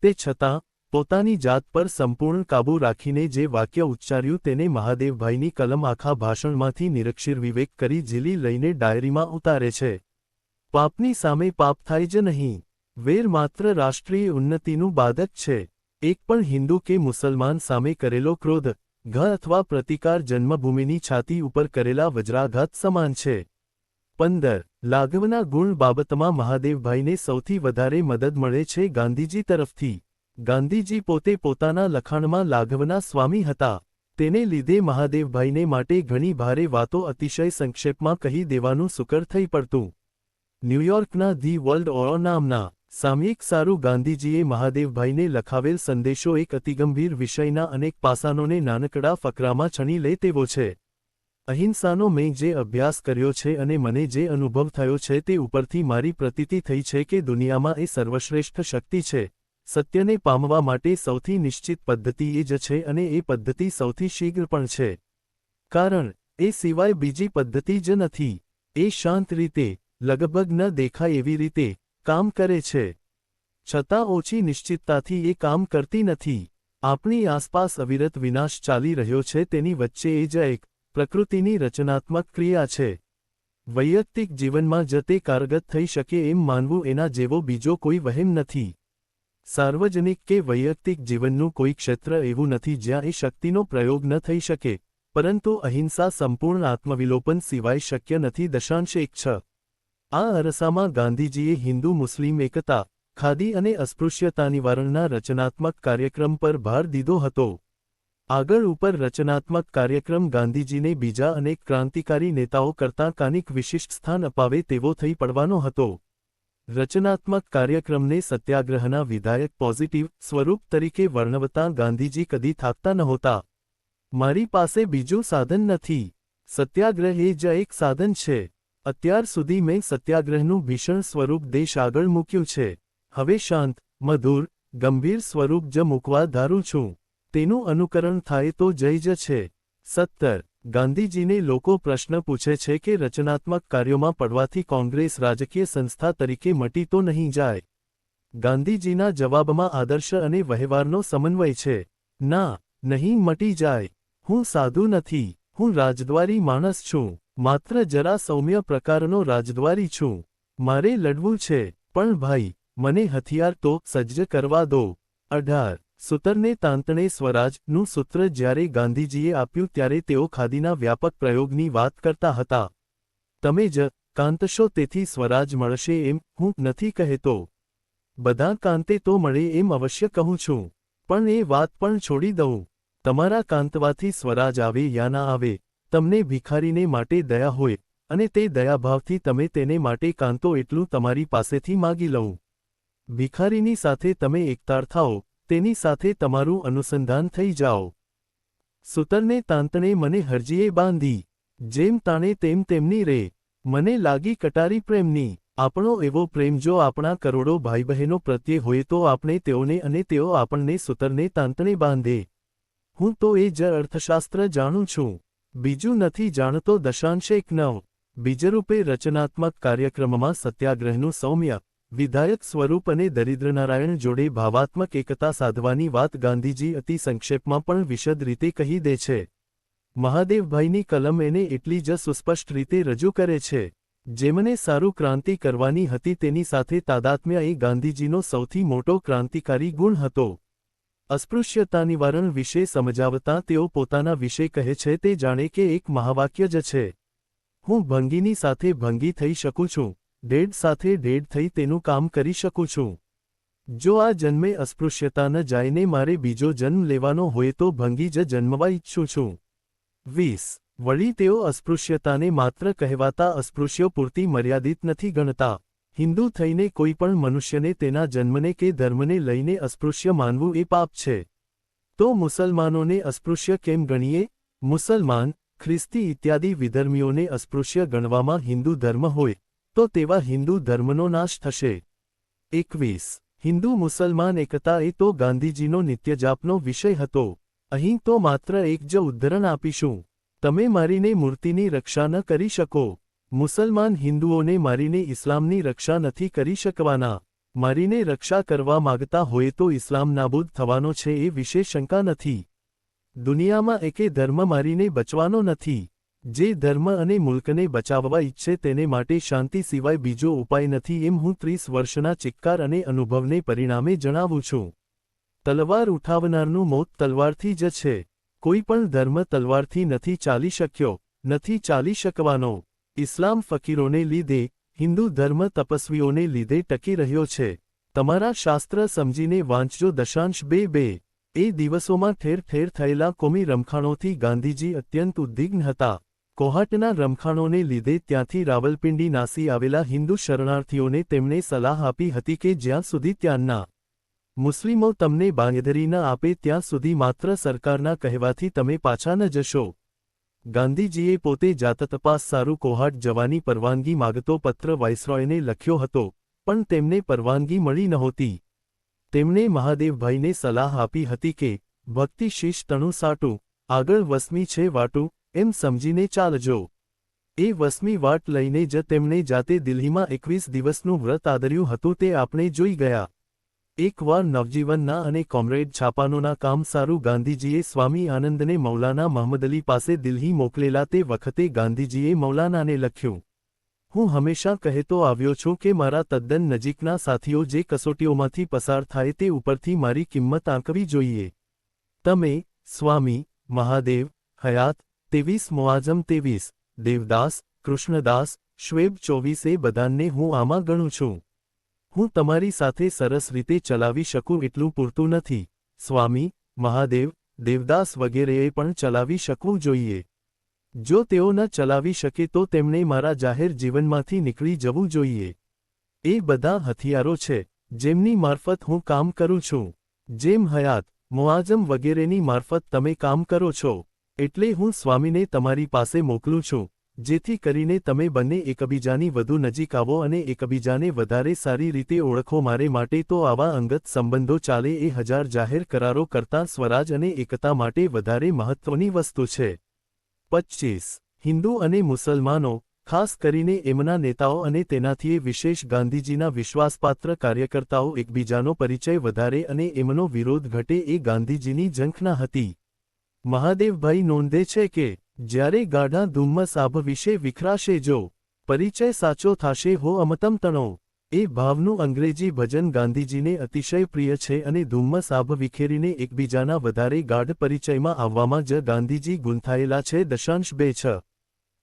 તે છતાં પોતાની જાત પર સંપૂર્ણ કાબૂ રાખીને જે વાક્ય ઉચ્ચાર્યું તેને મહાદેવભાઈની કલમ આખા ભાષણમાંથી નિરક્ષર વિવેક કરી ઝીલી લઈને ડાયરીમાં ઉતારે છે. પાપની સામે પાપ થાય જ નહીં. વેર માત્ર રાષ્ટ્રીય ઉન્નતિનું બાધક છે. એક પણ હિન્દુ કે મુસલમાન સામે કરેલો ક્રોધ, ઘ અથવા પ્રતિકાર જન્મભૂમિની છાતી ઉપર કરેલા વજ્રાઘાત સમાન છે. 15. લાઘવના ગુણ બાબતમાં મહાદેવભાઈને સૌથી વધારે મદદ મળે છે ગાંધીજી તરફથી. ગાંધીજી પોતે પોતાના લખાણમાં લાઘવના સ્વામી હતા. તેને લીધે મહાદેવભાઈને માટે ઘણી ભારે વાતો અતિશય સંક્ષેપમાં કહી દેવાનું સુકર થઈ પડતું. ન્યૂયોર્કના ધી વર્લ્ડ ઓર નામના સામયિક સારું ગાંધીજીએ મહાદેવભાઈને લખાવેલ સંદેશો એક અતિગંભીર વિષયના અનેક પાસાનોને નાનકડા ફકરામાં છણી લે તેવો છે. અહિંસાનો મેં જે અભ્યાસ કર્યો છે અને મને જે અનુભવ થયો છે તે ઉપરથી મારી પ્રતીતિ થઈ છે કે દુનિયામાં એ સર્વશ્રેષ્ઠ શક્તિ છે. સત્યને પામવા માટે સૌથી નિશ્ચિત પદ્ધતિ એ જ છે અને એ પદ્ધતિ સૌથી શીઘ્ર પણ છે. કારણ એ સિવાય બીજી પદ્ધતિ જ નથી. એ શાંત રીતે, લગભગ ન દેખાય એવી રીતે, કામ કરે છે. છતાં ઓછી નિશ્ચિતતાથી એ કામ કરતી નથી. આપણી આસપાસ અવિરત વિનાશ ચાલી રહ્યો છે તેની વચ્ચે એ જ એક પ્રકૃતિની રચનાત્મક ક્રિયા છે. વૈયક્તિક જીવનમાં જ તે કારગત થઈ શકે એમ માનવું એના જેવો બીજો કોઈ વહેમ નથી. સાર્વજનિક કે વૈયક્તિક જીવનનું કોઈ ક્ષેત્ર એવું નથી જ્યાં એ શક્તિનો પ્રયોગ ન થઈ શકે, પરંતુ અહિંસા સંપૂર્ણ આત્મવિલોપન સિવાય શક્ય નથી. 1.6 આ અરસામાં ગાંધીજીએ હિન્દુ મુસ્લિમ એકતા, ખાદી અને અસ્પૃશ્યતા નિવારણના રચનાત્મક કાર્યક્રમ પર ભાર દીધો હતો. આગળ ઉપર રચનાત્મક કાર્યક્રમ ગાંધીજીને બીજા અનેક ક્રાંતિકારી નેતાઓ કરતાં કાનિક વિશિષ્ટ સ્થાન અપાવે તેવો થઈ પડવાનો હતો. રચનાત્મક કાર્યક્રમને સત્યાગ્રહના વિધાયક પોઝિટિવ સ્વરૂપ તરીકે વર્ણવતા ગાંધીજી કદી થાકતા નહોતા. મારી પાસે બીજું સાધન નથી. સત્યાગ્રહ એ જ એક સાધન છે. અત્યાર સુધી મેં સત્યાગ્રહનું ભીષણ સ્વરૂપ દેશ આગળ મૂક્યું છે. હવે શાંત, મધુર, ગંભીર સ્વરૂપ જ મૂકવા ધારું છું. તેનું અનુકરણ થાય તો જય જ છે. 17 ગાંધીજીને લોકો પ્રશ્ન પૂછે છે કે રચનાત્મક કાર્યોમાં પડવાથી કોંગ્રેસ રાજકીય સંસ્થા તરીકે મટી તો નહીં જાય? ગાંધીજીના જવાબમાં આદર્શ અને વહેવારનો સમન્વય છે. ના, નહીં મટી જાય. હું સાધુ નથી. હું રાજદ્વારી માણસ છું. માત્ર જરા સૌમ્ય પ્રકારનો રાજદ્વારી છું. મારે લડવું છે, પણ ભાઈ, મને હથિયાર તો સજ્જ કરવા દો. 18 સૂતરને તાંતણે સ્વરાજનું સૂત્ર જ્યારે ગાંધીજીએ આપ્યું ત્યારે તેઓ ખાદીના વ્યાપક પ્રયોગની વાત કરતા હતા. તમે જ કાંતશો તેથી સ્વરાજ મળશે એમ હું નથી કહેતો. બધા કાંતે તો મળે એમ અવશ્ય કહું છું. પણ એ વાત પણ છોડી દઉં. તમારા કાંતવાથી સ્વરાજ આવે યા ના આવે, તમને ભિખારીને માટે દયા હોય, અને તે દયાભાવથી તમે તેને માટે કાંતો એટલું તમારી પાસેથી માગી લઉં. ભિખારીની સાથે તમે એકતાળ થાઓ, તેની સાથે તમારું અનુસંધાન થઈ જાઓ. સૂતરને તાંતણે મને હરજીએ બાંધી. જેમ તાણે તેમ તેમની રે. મને લાગી કટારી પ્રેમની. આપણો એવો પ્રેમ જો આપણા કરોડો ભાઈ બહેનો પ્રત્યે હોય તો આપણે તેઓને અને તેઓ આપણને સૂતરને તાંતણે બાંધે. હું તો એ જ અર્થશાસ્ત્ર જાણું છું. બીજું નથી જાણતો. 9 બીજરૂપે રચનાત્મક કાર્યક્રમમાં સત્યાગ્રહનું સૌમ્ય, વિધાયક સ્વરૂપ અને દરિદ્રનારાયણ જોડે ભાવાત્મક એકતા સાધવાની વાત ગાંધીજી અતિ સંક્ષેપમાં પણ વિશદ રીતે કહી દે છે. મહાદેવભાઈની કલમ એને એટલી જ સુસ્પષ્ટ રીતે રજૂ કરે છે. જેમને સારું ક્રાંતિ કરવાની હતી તેની સાથે તાદાત્મ્ય એ ગાંધીજીનો સૌથી મોટો ક્રાંતિકારી ગુણ હતો. અસ્પૃશ્યતા નિવારણ વિશે સમજાવતા તેઓ પોતાના વિશે કહે છે તે જાણે કે એક મહાવાક્ય જ છે. હું ભંગીની સાથે ભંગી થઈ શકું છું, ડેડ સાથે ડેડ થઈ તેનું કામ કરી શકું છું. જો આ જન્મે અસ્પૃશ્યતા ન જાયને મારે બીજો જન્મ લેવાનો હોય તો ભંગી જ જન્મવા ઈચ્છું છું. 20 વળી તેઓ અસ્પૃશ્યતાને માત્ર કહેવાતા અસ્પૃશ્યો પૂરતી મર્યાદિત નથી ગણતા. હિન્દુ થઈને કોઈ પણ મનુષ્યને તેના જન્મને કે ધર્મને લઈને અસ્પૃશ્ય માનવું એ પાપ છે. તો મુસલમાનોને અસ્પૃશ્ય કેમ ગણીએ? મુસલમાન, ખ્રિસ્તી ઇત્યાદિ વિધર્મીઓને અસ્પૃશ્ય ગણવામાં હિન્દુ ધર્મ હોય તો તેવા હિન્દુ ધર્મનો નાશ થશે. 21 હિન્દુ મુસલમાન એકતા એ તો ગાંધીજીનો નિત્યજાપનો વિષય હતો. અહીં તો માત્ર એક જ ઉદ્ધરણ આપીશું. તમે મારીને મૂર્તિની રક્ષા ન કરી શકો. મુસલમાન હિન્દુઓને મારીને ઇસ્લામની રક્ષા નથી કરી શકવાના. મારીને રક્ષા કરવા માગતા હોય તો ઇસ્લામ નાબૂદ થવાનો છે એ વિશે શંકા નથી. દુનિયામાં એકે ધર્મ મારીને બચવાનો નથી. જે ધર્મ અને મુલ્કને બચાવવા ઈચ્છે તેને માટે શાંતિ સિવાય બીજો ઉપાય નથી એમ હું 30 વર્ષના ચિક્કાર અને અનુભવને પરિણામે જણાવું છું. તલવાર ઉઠાવનારનું મોત તલવારથી જ છે. કોઈ પણ ધર્મ તલવારથી નથી ચાલી શક્યો, નથી ચાલી શકવાનો. ઇસ્લામ ફકીરોને લીધે, હિન્દુ ધર્મ તપસ્વીઓને લીધે ટકી રહ્યો છે. તમારા શાસ્ત્ર સમજીને વાંચજો. 2 એ દિવસોમાં ઠેર ઠેર થયેલા કોમી રમખાણોથી ગાંધીજી અત્યંત ઉદ્વિગ્ન હતા. કોહાટના રમખાણોને લીધે ત્યાંથી રાવલપિંડી નાસી આવેલા હિન્દુ શરણાર્થીઓને તેમણે સલાહ આપી હતી કે જ્યાં સુધી ત્યાંના મુસ્લિમો તમને બાંયધરી ન આપે ત્યાં સુધી માત્ર સરકારના કહેવાથી તમે પાછા ન જશો. ગાંધીજીએ પોતે જાતતપાસ સારું કોહાટ જવાની પરવાનગી માગતો પત્ર વાઇસરોયને લખ્યો હતો, પણ તેમને પરવાનગી મળી નહોતી. તેમણે મહાદેવભાઈને સલાહ આપી હતી કે ભક્તિ શીશ તણું સાટું, આગળ 8મી છે વાટું, એમ સમજીને ચાલજો. એ 8મી વાટ લઈને જ તેમણે જાતે દિલ્હીમાં 21 દિવસનું વ્રત આદર્યું હતું તે આપણે જોઈ ગયા. એકવાર નવજીવનના અને કોમરેડ છાપાનોના કામ સારું ગાંધીજીએ સ્વામી આનંદને મૌલાના મહમદઅલી પાસે દિલ્હી મોકલેલા તે વખતે ગાંધીજીએ મૌલાનાને લખ્યું, હું હંમેશા કહેતો આવ્યો છું કે મારા તદ્દન નજીકના સાથીઓ જે કસોટીઓમાંથી પસાર થાય તે ઉપરથી મારી કિંમત આંકવી જોઈએ. તમે, સ્વામી, મહાદેવ, હયાત, 23 મુઆઝમ 23, દેવદાસ, કૃષ્ણદાસ, શ્વેબ 24 એ બધાને હું આમાં ગણું છું. હું તમારી સાથે સરસ રીતે ચલાવી શકું એટલું પૂરતું નથી. સ્વામી, મહાદેવ, દેવદાસ વગેરેએ પણ ચલાવી શકવું જોઈએ. જો તેઓ ન ચલાવી શકે તો તેમણે મારા જાહેર જીવનમાંથી નીકળી જવું જોઈએ. એ બધા હથિયારો છે જેમની મારફત હું કામ કરું છું. જેમ હયાત, મુઆઝમ વગેરેની મારફત તમે કામ કરો છો, એટલે હું સ્વામીને તમારી પાસે મોકલું છું, જેથી કરીને તમે બંને એકબીજાની વધુ નજીક આવો અને એકબીજાને વધારે સારી રીતે ઓળખો. મારે માટે તો આવા અંગત સંબંધો ચાલે એ 1000 જાહેર કરારો કરતાં સ્વરાજ અને એકતા માટે વધારે મહત્વની વસ્તુ છે. 25. હિન્દુ અને મુસલમાનો, ખાસ કરીને એમના નેતાઓ અને તેનાથી વિશેષ ગાંધીજીના વિશ્વાસપાત્ર કાર્યકર્તાઓ એકબીજાનો પરિચય વધારે અને એમનો વિરોધ ઘટે એ ગાંધીજીની ઝંખના હતી. મહાદેવભાઈ નોંધે છે કે જ્યારે ગાઢા ધુમ્મસ આભ વિશે વિખરાશે જો પરિચય સાચો થાશે હો અમતમ તણો, એ ભાવનું અંગ્રેજી ભજન ગાંધીજીને અતિશય પ્રિય છે અને ધુમ્મસ આભ વિખેરીને એકબીજાના વધારે ગાઢ પરિચયમાં આવવામાં જ ગાંધીજી ગૂંથાયેલા છે. 2.6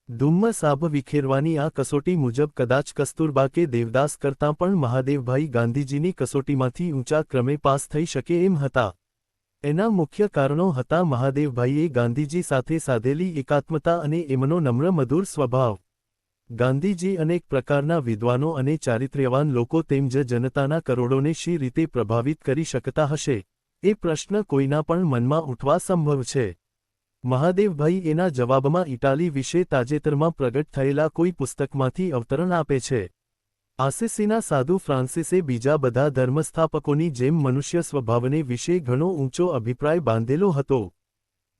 ધુમ્મસ આભ વિખેરવાની આ કસોટી મુજબ કદાચ કસ્તુરબા કે દેવદાસ કરતાં પણ મહાદેવભાઈ ગાંધીજીની કસોટીમાંથી ઊંચા ક્રમે પાસ થઈ શકે એમ હતા. એના મુખ્ય કારણો હતા મહાદેવભાઈએ ગાંધીજી સાથે સાધેલી એકાત્મતા અને એમનો નમ્ર મધુર સ્વભાવ. ગાંધીજી અનેક પ્રકારના વિદ્વાનો અને ચારિત્ર્યવાન લોકો તેમજ જનતાના કરોડોને શી રીતે પ્રભાવિત કરી શકતા હશે, એ પ્રશ્ન કોઈના પણ મનમાં ઉઠવા સંભવ છે. મહાદેવભાઈ એના જવાબમાં ઇટાલી વિશે તાજેતરમાં પ્રગટ થયેલા કોઈ પુસ્તકમાંથી અવતરણ આપે છે. આસીસીના સાધુ ફ્રાન્સિસે બીજા બધા ધર્મસ્થાપકોની જેમ મનુષ્ય સ્વભાવને વિશે ઘણો ઊંચો અભિપ્રાય બાંધેલો હતો.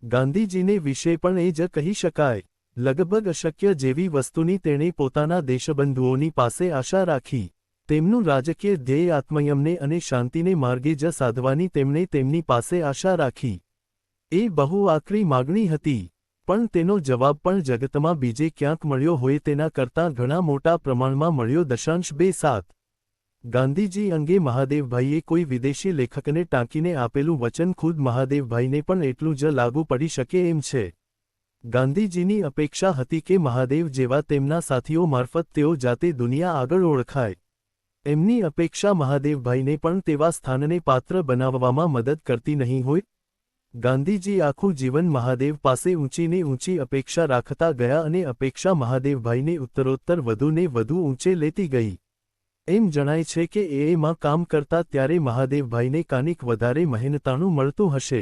ગાંધીજીને વિશે પણ એ જ કહી શકાય. લગભગ અશક્ય જેવી વસ્તુની તેણે પોતાના દેશબંધુઓની પાસે આશા રાખી. તેમનું રાજકીય ધ્યેય આત્મયમને અને શાંતિને માર્ગે જ સાધવાની તેમણે તેમની પાસે આશા રાખી. એ બહુ આકરી માગણી હતી, પણ તેનો જવાબ પણ જગતમાં બીજે ક્યાંક મળ્યો હોય તેના કરતાં ઘણા મોટા પ્રમાણમાં મળ્યો. 2.7 ગાંધીજી અંગે મહાદેવભાઈએ કોઈ વિદેશી લેખકને ટાંકીને આપેલું વચન ખુદ મહાદેવભાઈને પણ એટલું જ લાગુ પડી શકે એમ છે. ગાંધીજીની અપેક્ષા હતી કે મહાદેવ જેવા તેમના સાથીઓ મારફત તેઓ જાતે દુનિયા આગળ ઓળખાય. એમની અપેક્ષા મહાદેવભાઈને પણ તેવા સ્થાનને પાત્ર બનાવવામાં મદદ કરતી નહીં હોય. ગાંધીજી આખું જીવન મહાદેવ પાસે ઊંચીને ઊંચી અપેક્ષા રાખતા ગયા અને અપેક્ષા મહાદેવભાઈને ઉત્તરોત્તર વધુને વધુ ઊંચે લેતી ગઈ. એમ જણાય છે કે એમાં કામ કરતા ત્યારે મહાદેવભાઈને કાનિક વધારે મહેનતાણું મળતું હશે.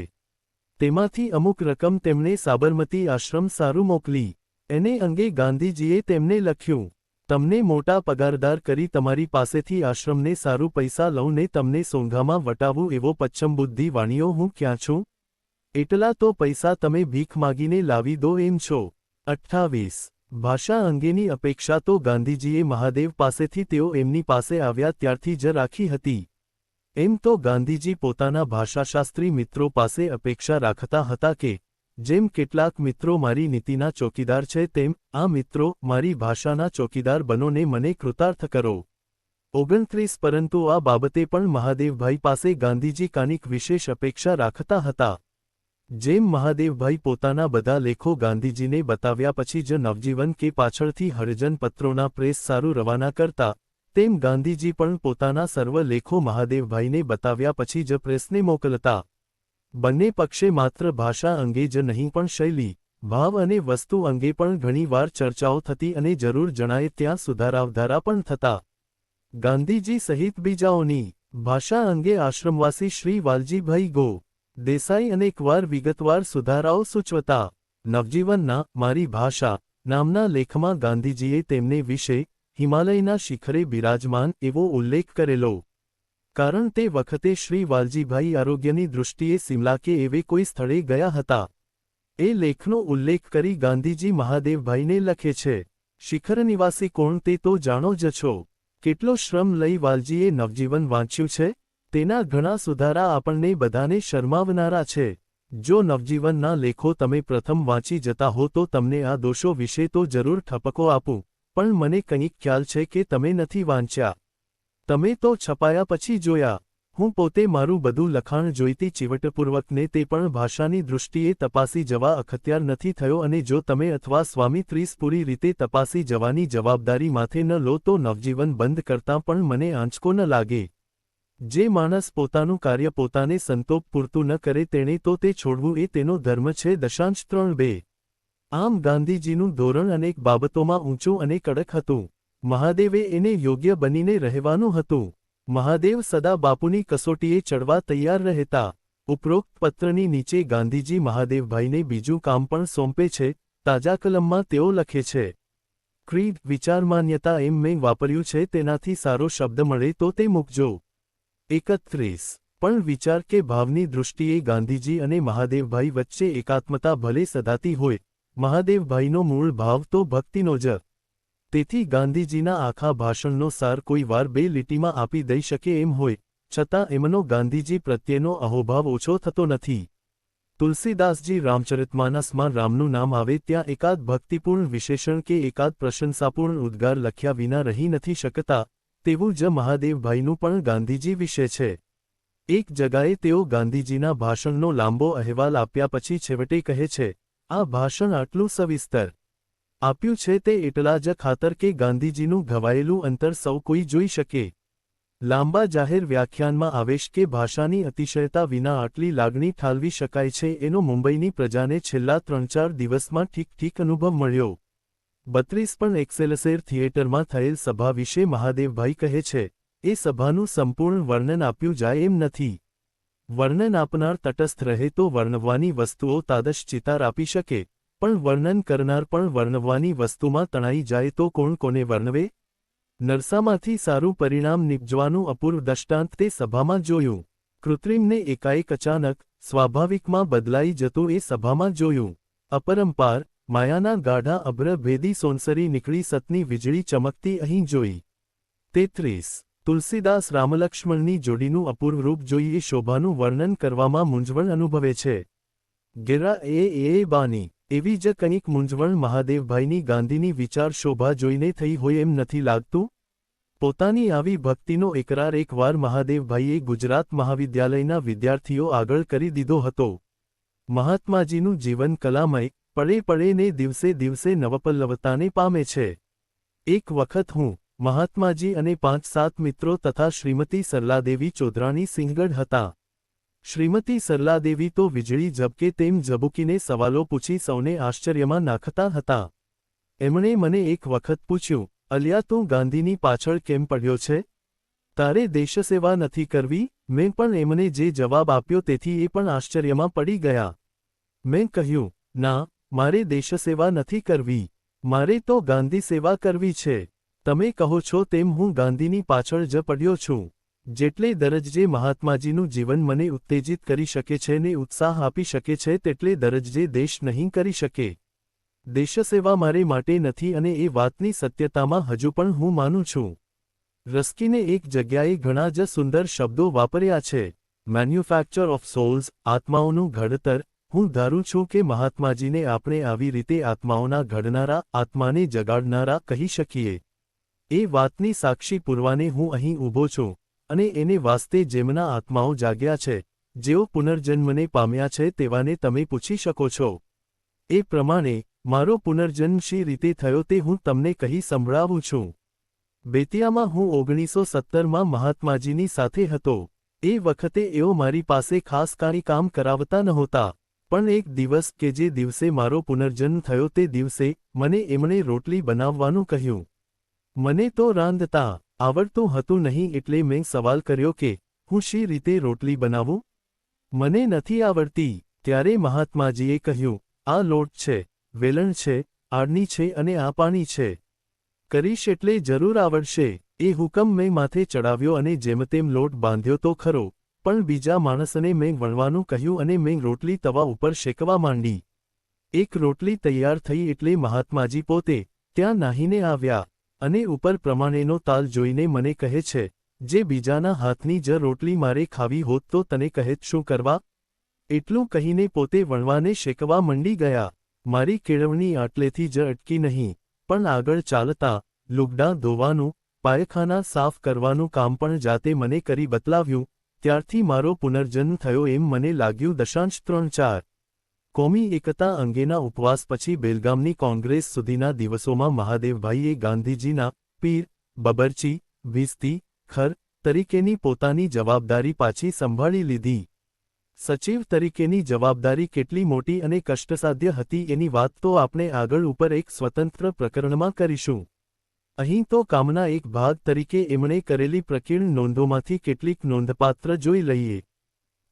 તેમાંથી અમુક રકમ તેમણે સાબરમતી આશ્રમ સારું મોકલી. એને અંગે ગાંધીજીએ તેમને લખ્યું, તમને મોટા પગારદાર કરી તમારી પાસેથી આશ્રમને સારું પૈસા લઉં ને તમને સોંઘામાં વટાવું એવો પચ્છમબુદ્ધિ વાણીઓ હું ક્યાં છું? એટલા તો પૈસા તમે ભીખ માગીને લાવી દો એમ છો. 28 ભાષા અંગેની અપેક્ષા તો ગાંધીજીએ મહાદેવ પાસેથી તેઓ એમની પાસે આવ્યા ત્યારથી જ રાખી હતી. એમ તો ગાંધીજી પોતાના ભાષાશાસ્ત્રી મિત્રો પાસે અપેક્ષા રાખતા હતા કે જેમ કેટલાક મિત્રો મારી નીતિના ચોકીદાર છે તેમ આ મિત્રો મારી ભાષાના ચોકીદાર બનો ને મને કૃતાર્થ કરો. 29 પરંતુ આ બાબતે પણ મહાદેવભાઈ પાસે ગાંધીજી કાનિક વિશેષ અપેક્ષા રાખતા હતા. જેમ મહાદેવભાઈ પોતાના બધા લેખો ગાંધીજીને બતાવ્યા પછી જ નવજીવન કે પાછળથી હરિજન પત્રોના પ્રેસ સારું રવાના કરતા, તેમ ગાંધીજી પણ પોતાના સર્વ લેખો મહાદેવભાઈને બતાવ્યા પછી જ પ્રેસને મોકલતા. બંને પક્ષે માત્ર ભાષા અંગે જ નહીં પણ શૈલી, ભાવ અને વસ્તુ અંગે પણ ઘણીવાર ચર્ચાઓ થતી અને જરૂર જણાય ત્યાં સુધારાવધારા પણ થતા. ગાંધીજી સહિત બીજાઓની ભાષા અંગે આશ્રમવાસી શ્રી વાલજીભાઈ ગો દેસાઈ અનેકવાર વિગતવાર સુધારાઓ સૂચવતા. નવજીવનના મારી ભાષા નામના લેખમાં ગાંધીજીએ તેમને વિશે હિમાલયના શિખરે બિરાજમાન એવો ઉલ્લેખ કરેલો. કારણ તે વખતે શ્રી વાલજીભાઈ આરોગ્યની દૃષ્ટિએ સિમલા કે એવે કોઈ સ્થળે ગયા હતા. એ લેખનો ઉલ્લેખ કરી ગાંધીજી મહાદેવભાઈને લખે છે, શિખર નિવાસી કોણ તે તો જાણો જ છો. કેટલો શ્રમ લઈ વાલજીએ નવજીવન વાંચ્યું છે, તેના ઘણા સુધારા આપણને બધાને શરમાવનારા છે. જો નવજીવનના લેખો તમે પ્રથમ વાંચી જતા હો તો તમને આ દોષો વિશે તો જરૂર ઠપકો આપું, પણ મને કંઈક ખ્યાલ છે કે તમે નથી વાંચ્યા. તમે તો છપાયા પછી જોયા. હું પોતે મારું બધું લખાણ જોઈતી ચીવટપૂર્વકને તે પણ ભાષાની દૃષ્ટિએ તપાસી જવા અખત્યાર નથી થયો અને જો તમે અથવા સ્વામી ત્રીસ પૂરી રીતે તપાસી જવાની જવાબદારી માથે ન લો તો નવજીવન બંધ કરતાં પણ મને આંચકો ન લાગે. જે માણસ પોતાનું કાર્ય પોતાને સંતોપ પૂરતું ન કરે તેણે તો તે છોડવું એ તેનો ધર્મ છે. 3.2 આમ ગાંધીજીનું ધોરણ અનેક બાબતોમાં ઊંચું અને કડક હતું. મહાદેવે એને યોગ્ય બનીને રહેવાનું હતું. મહાદેવ સદા બાપુની કસોટીએ ચડવા તૈયાર રહેતા. ઉપરોક્ત પત્રની નીચે ગાંધીજી મહાદેવભાઈને બીજું કામ પણ સોંપે છે. તાજા કલમમાં તેઓ લખે છે, ક્રીડ વિચારમાન્યતા એમ મેં વાપર્યું છે, તેનાથી સારો શબ્દ મળે તો તે મૂકજો. 31 પણ વિચાર કે ભાવની દૃષ્ટિએ ગાંધીજી અને મહાદેવભાઈ વચ્ચે એકાત્મતા ભલે સધાતી હોય, મહાદેવભાઈનો મૂળ ભાવ તો ભક્તિનો જ. તેથી ગાંધીજીના આખા ભાષણનો સાર કોઈ વાર 2 લીટીમાં આપી દઈ શકે એમ હોય, છતાં એમનો ગાંધીજી પ્રત્યેનો અહોભાવ ઓછો થતો નથી. તુલસીદાસજી રામચરિતમાનસમાં રામનું નામ આવે ત્યાં એકાદ ભક્તિપૂર્ણ વિશેષણ કે એકાદ પ્રશંસાપૂર્ણ ઉદ્ગાર લખ્યા વિના રહી નથી શકતા, તેવું જ મહાદેવભાઈનું પણ ગાંધીજી વિશે છે. એક જગાએ તેઓ ગાંધીજીના ભાષણનો લાંબો અહેવાલ આપ્યા પછી છેવટે કહે છે, આ ભાષણ આટલું સવિસ્તર આપ્યું છે તે એટલા જ ખાતર કે ગાંધીજીનું ઘવાયેલું અંતર સૌ કોઈ જોઈ શકે. લાંબા જાહેર વ્યાખ્યાનમાં આવેશ કે ભાષાની અતિશયતા વિના આટલી લાગણી ઠાલવી શકાય છે એનો મુંબઈની પ્રજાને છેલ્લા 3-4 દિવસમાં ઠીક અનુભવ મળ્યો. 32 પણ એક્સેલસેર થિયેટરમાં થયેલ સભા વિશે મહાદેવભાઈ કહે છે, એ સભાનું સંપૂર્ણ વર્ણન આપ્યું જાય એમ નથી. વર્ણન આપનાર તટસ્થ રહે તો વર્ણવવાની વસ્તુઓ તાદશ ચિતાર આપી શકે, પણ વર્ણન કરનાર પણ વર્ણવવાની વસ્તુમાં તણાઈ જાય તો કોણ કોને વર્ણવે? નરસામાંથી સારું પરિણામ નીપજવાનું અપૂર્વ દૃષ્ટાંત તે સભામાં જોયું. કૃત્રિમને એકાએક અચાનક, સ્વાભાવિકમાં બદલાઈ જતું એ સભામાં જોયું. અપરંપાર માયાના ગાઢા અભ્ર ભેદી સોનસરી નીકળી સતની વીજળી ચમકતી અહીં જોઈ. 33 તુલસીદાસ રામલક્ષ્મણની જોડીનું અપૂર્વ રૂપ જોઈ એ શોભાનું વર્ણન કરવામાં મૂંઝવણ અનુભવે છે. ગેરા એ બાની એવી જ કંઈક મૂંઝવણ મહાદેવભાઈની ગાંધીની વિચાર શોભા જોઈને થઈ હોય એમ નથી લાગતું? પોતાની આવી ભક્તિનો એકરાર એકવાર મહાદેવભાઈએ ગુજરાત મહાવિદ્યાલયના વિદ્યાર્થીઓ આગળ કરી દીધો હતો. મહાત્માજીનું જીવન કલામય, પડે પડે ને દિવસે દિવસે નવપલ્લવતાને પામે છે. એક વખત હું, મહાત્માજી અને 5-7 મિત્રો તથા શ્રીમતી સરલાદેવી ચોધરાણી સિંહગઢ હતા. શ્રીમતી સરલાદેવી તો વીજળી ઝબકે તેમ ઝબૂકીને સવાલો પૂછી સૌને આશ્ચર્યમાં નાખતા હતા. એમણે મને એક વખત પૂછ્યું, અલ્યા તું ગાંધીની પાછળ કેમ પડ્યો છે? તારે દેશસેવા નથી કરવી? મેં પણ એમને જે જવાબ આપ્યો તેથી એ પણ આશ્ચર્યમાં પડી ગયા. મેં કહ્યું, ના, મારે દેશસેવા નથી કરવી, મારે તો ગાંધી સેવા કરવી છે. તમે કહો છો તેમ હું ગાંધીની પાછળ જ પડ્યો છું. જેટલે દરજ્જે મહાત્માજીનું જીવન મને ઉત્તેજિત કરી શકે છે ને ઉત્સાહ આપી શકે છે તેટલે દરજ્જે દેશ નહીં કરી શકે. દેશસેવા મારે માટે નથી અને એ વાતની સત્યતામાં હજુ પણ હું માનું છું. રસ્કીને એક જગ્યાએ ઘણા જ સુંદર શબ્દો વાપર્યા છે. મેન્યુફેક્ચર ઓફ સોલ્સ, આત્માઓનું ઘડતર. હું ધારું છું કે મહાત્માજીને આપણે આવી રીતે આત્માઓના ઘડનારા, આત્માને જગાડનારા કહી શકીએ. એ વાતની સાક્ષી પુરવાને હું અહીં ઊભો છું, અને એને વાસ્તે જેમના આત્માઓ જાગ્યા છે, જેઓ પુનર્જન્મને પામ્યા છે તેવાને તમે પૂછી શકો છો. એ પ્રમાણે મારો પુનર્જન્મ શી રીતે થયો તે હું તમને કહી સંભળાવું છું. બેતિયામાં હું 1917માં મહાત્માજીની સાથે હતો. એ વખતે એઓ મારી પાસે ખાસ કાંઈ કામ કરાવતા નહોતા. પણ એક દિવસ કે જે દિવસે મારો પુનર્જન્મ થયો તે દિવસે મને એમણે રોટલી બનાવવાનું કહ્યું. મને તો રાંધતા આવડતું હતું નહીં એટલે મેં સવાલ કર્યો કે હું શી રીતે રોટલી બનાવું? મને નથી આવડતી. ત્યારે મહાત્માજીએ કહ્યું, આ લોટ છે, વેલણ છે, આડની છે અને આ પાણી છે. કરીશ એટલે જરૂર આવડશે. એ હુકમ મેં માથે ચડાવ્યો અને જેમતેમ લોટ બાંધ્યો તો ખરો, પણ બીજા માણસને મેં વણવાનું કહ્યું અને મેં રોટલી તવા ઉપર શેકવા માંડી. એક રોટલી તૈયાર થઈ એટલે મહાત્માજી પોતે ત્યાં નાહીને આવ્યા અને ઉપર પ્રમાણેનો તાલ જોઈને મને કહે છે, જે બીજાના હાથની જ રોટલી મારે ખાવી હોત તો તને કહેત શું કરવા? એટલું કહીને પોતે વણવાને શેકવા મંડી ગયા. મારી કેળવણી આટલેથી જ અટકી નહીં, પણ આગળ ચાલતા લુગડાં ધોવાનું, પાયખાના સાફ કરવાનું કામ પણ જાતે મને કરી બતલાવ્યું. ત્યારથી મારો પુનર્જન્મ થયો એમ મને લાગ્યું. 3.4 કોમી એકતા અંગેના ઉપવાસ પછી બેલગામની કોંગ્રેસ સુધીના દિવસોમાં મહાદેવભાઈએ ગાંધીજીના પીર, બબરચી, ભીસ્તી, ખર તરીકેની પોતાની જવાબદારી પાછી સંભાળી લીધી. સચિવ તરીકેની જવાબદારી કેટલી મોટી અને કષ્ટસાધ્ય હતી એની વાત તો આપણે આગળ ઉપર એક સ્વતંત્ર પ્રકરણમાં કરીશું. અહીં તો કામના એક ભાગ તરીકે એમણે કરેલી પ્રકીર્ણ નોંધોમાંથી કેટલીક નોંધપાત્ર જોઈ લઈએ.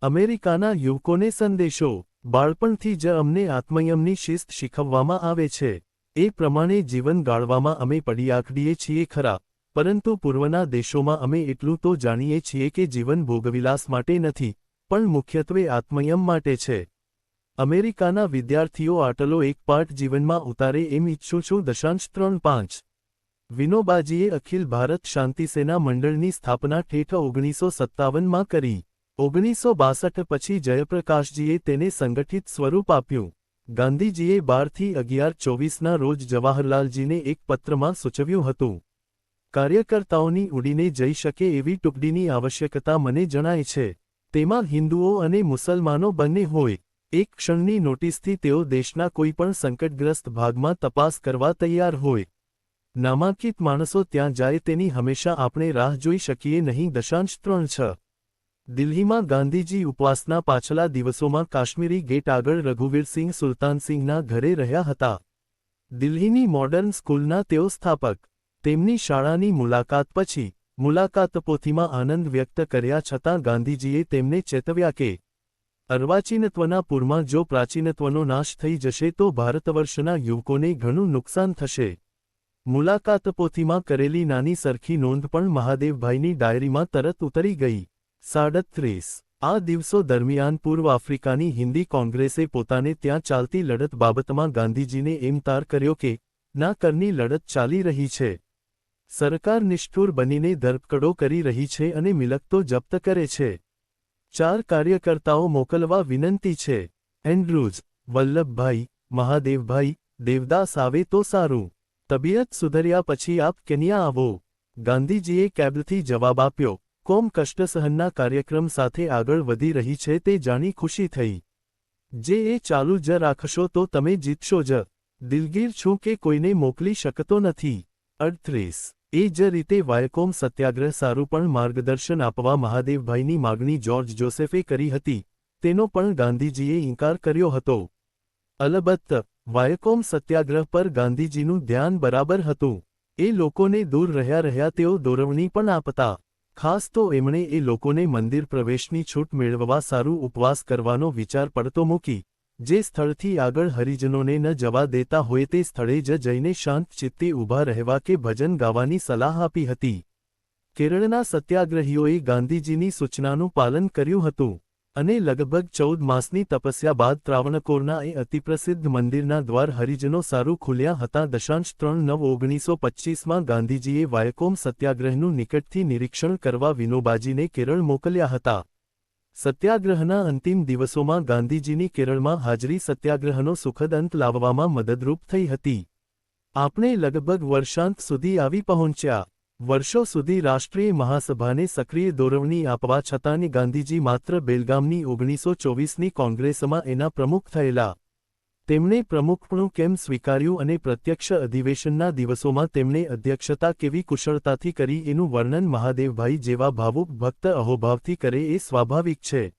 અમેરિકાના યુવકોને સંદેશો. બાળપણથી જ અમને આત્મયમની શિસ્ત શીખવવામાં આવે છે. એ પ્રમાણે જીવન ગાળવામાં અમે પડિયાખડીએ છીએ ખરા, પરંતુ પૂર્વના દેશોમાં અમે એટલું તો જાણીએ છીએ કે જીવન ભોગવિલાસ માટે નથી, પણ મુખ્યત્વે આત્મયમ માટે છે. અમેરિકાના વિદ્યાર્થીઓ આટલો એક પાઠ જીવનમાં ઉતારે એમ ઈચ્છું છું. 3.5 વિનોબાજીએ અખિલ ભારત શાંતિસેના મંડળની સ્થાપના ઠેઠ 1957માં કરી. 1962 પછી જયપ્રકાશજીએ તેને સંગઠિત સ્વરૂપ આપ્યું. ગાંધીજીએ 12/11/24ના રોજ જવાહરલાલજીને એક પત્રમાં સૂચવ્યું હતું, કાર્યકર્તાઓની ઉડીને જઈ શકે એવી ટુકડીની આવશ્યકતા મને જણાય છે. તેમાં હિન્દુઓ અને મુસલમાનો બંને હોય. એક ક્ષણની નોટિસથી તેઓ દેશના કોઈપણ સંકટગ્રસ્ત ભાગમાં તપાસ કરવા તૈયાર હોય. નામાંકિત માણસો ત્યાં જાય તેની હંમેશા આપણે રાહ જોઈ શકીએ નહીં. 3.6 દિલ્હીમાં ગાંધીજી ઉપવાસના પાછલા દિવસોમાં કાશ્મીરી ગેટ આગળ રઘુવીરસિંહ સુલતાનસિંહના ઘરે રહ્યા હતા. દિલ્હીની મોડર્ન સ્કૂલના તેઓ સ્થાપક. તેમની શાળાની મુલાકાત પછી મુલાકાતપોથીમાં આનંદ વ્યક્ત કર્યા છતાં ગાંધીજીએ તેમને ચેતવ્યા કે અર્વાચીનત્વના પૂરમાં જો પ્રાચીનત્વનો નાશ થઈ જશે તો ભારતવર્ષના યુવકોને ઘણું નુકસાન થશે. મુલાકાતપોથીમાં કરેલી નાની સરખી નોંધ પણ મહાદેવભાઈની ડાયરીમાં તરત ઉતરી ગઈ. 37 આ દિવસો દરમિયાન પૂર્વ આફ્રિકાની હિન્દી કોંગ્રેસે પોતાને ત્યાં ચાલતી લડત બાબતમાં ગાંધીજીને એમ તાર કર્યો કે ના કરની લડત ચાલી રહી છે. સરકાર નિષ્ઠુર બનીને ધરપકડો કરી રહી છે અને મિલકતો જપ્ત કરે છે. 4 કાર્યકર્તાઓ મોકલવા વિનંતી છે. એન્ડ્રુઝ, વલ્લભભાઈ, મહાદેવભાઈ, દેવદાસ આવે તો સારું. તબિયત સુધર્યા પછી આપ કેન્યા આવો. ગાંધીજીએ કેબલથી જવાબ આપ્યો. કોમ કષ્ટસહનના કાર્યક્રમ સાથે આગળ વધી રહી છે તે જાણી ખુશી થઈ. જે એ ચાલુ જ રાખશો તો તમે જીતશો જ. દિલગીર છું કે કોઈને મોકલી શકતો નથી. 38 એ જ રીતે વાયકોમ સત્યાગ્રહ સારું પણ માર્ગદર્શન આપવા મહાદેવભાઈની માગણી જ્યોર્જ જોસેફે કરી હતી, તેનો પણ ગાંધીજીએ ઇનકાર કર્યો હતો. અલબત્ત વાયકોમ સત્યાગ્રહ પર ગાંધીજીનું ધ્યાન બરાબર હતું. એ લોકોને દૂર રહ્યા તેઓ દોરવણી પણ આપતા. ખાસ તો એમણે એ લોકોને મંદિર પ્રવેશની છૂટ મેળવવા સારું ઉપવાસ કરવાનો વિચાર પડતો મૂકી. જે સ્થળથી આગળ હરિજનોને ન જવા દેતા હોય તે સ્થળે જ જઈને શાંત ચિત્તે ઊભા રહેવા કે ભજન ગાવાની સલાહ આપી હતી. કેરળના સત્યાગ્રહીઓએ ગાંધીજીની સૂચનાનું પાલન કર્યું હતું અને લગભગ 14 માસની તપસ્યા બાદ ત્રાવણકોરના એ અતિપ્રસિદ્ધ મંદિરના દ્વાર હરિજનો સારું ખુલ્યા હતા. 3.9/1925માં ગાંધીજીએ વાયકોમ સત્યાગ્રહનું નિકટથી નિરીક્ષણ કરવા વિનોબાજીને કેરળ મોકલ્યા હતા. સત્યાગ્રહના અંતિમ દિવસોમાં ગાંધીજીની કેરળમાં હાજરી સત્યાગ્રહનો સુખદ અંત લાવવામાં મદદરૂપ થઈ હતી. આપણે લગભગ વર્ષાંત સુધી આવી પહોંચ્યા. વર્ષો સુધી રાષ્ટ્રીય મહાસભાને સક્રિય દોરવણી આપવા છતાં ગાંધીજી માત્ર બેલગામની 1924ની કોંગ્રેસમાં એના પ્રમુખ થયેલા. તેમણે પ્રમુખપણું કેમ સ્વીકાર્યું અને પ્રત્યક્ષ અધિવેશનના દિવસોમાં તેમણે અધ્યક્ષતા કેવી કુશળતાથી કરી એનું વર્ણન મહાદેવભાઈ જેવા ભાવુક ભક્ત અહોભાવથી કરે એ સ્વાભાવિક છે.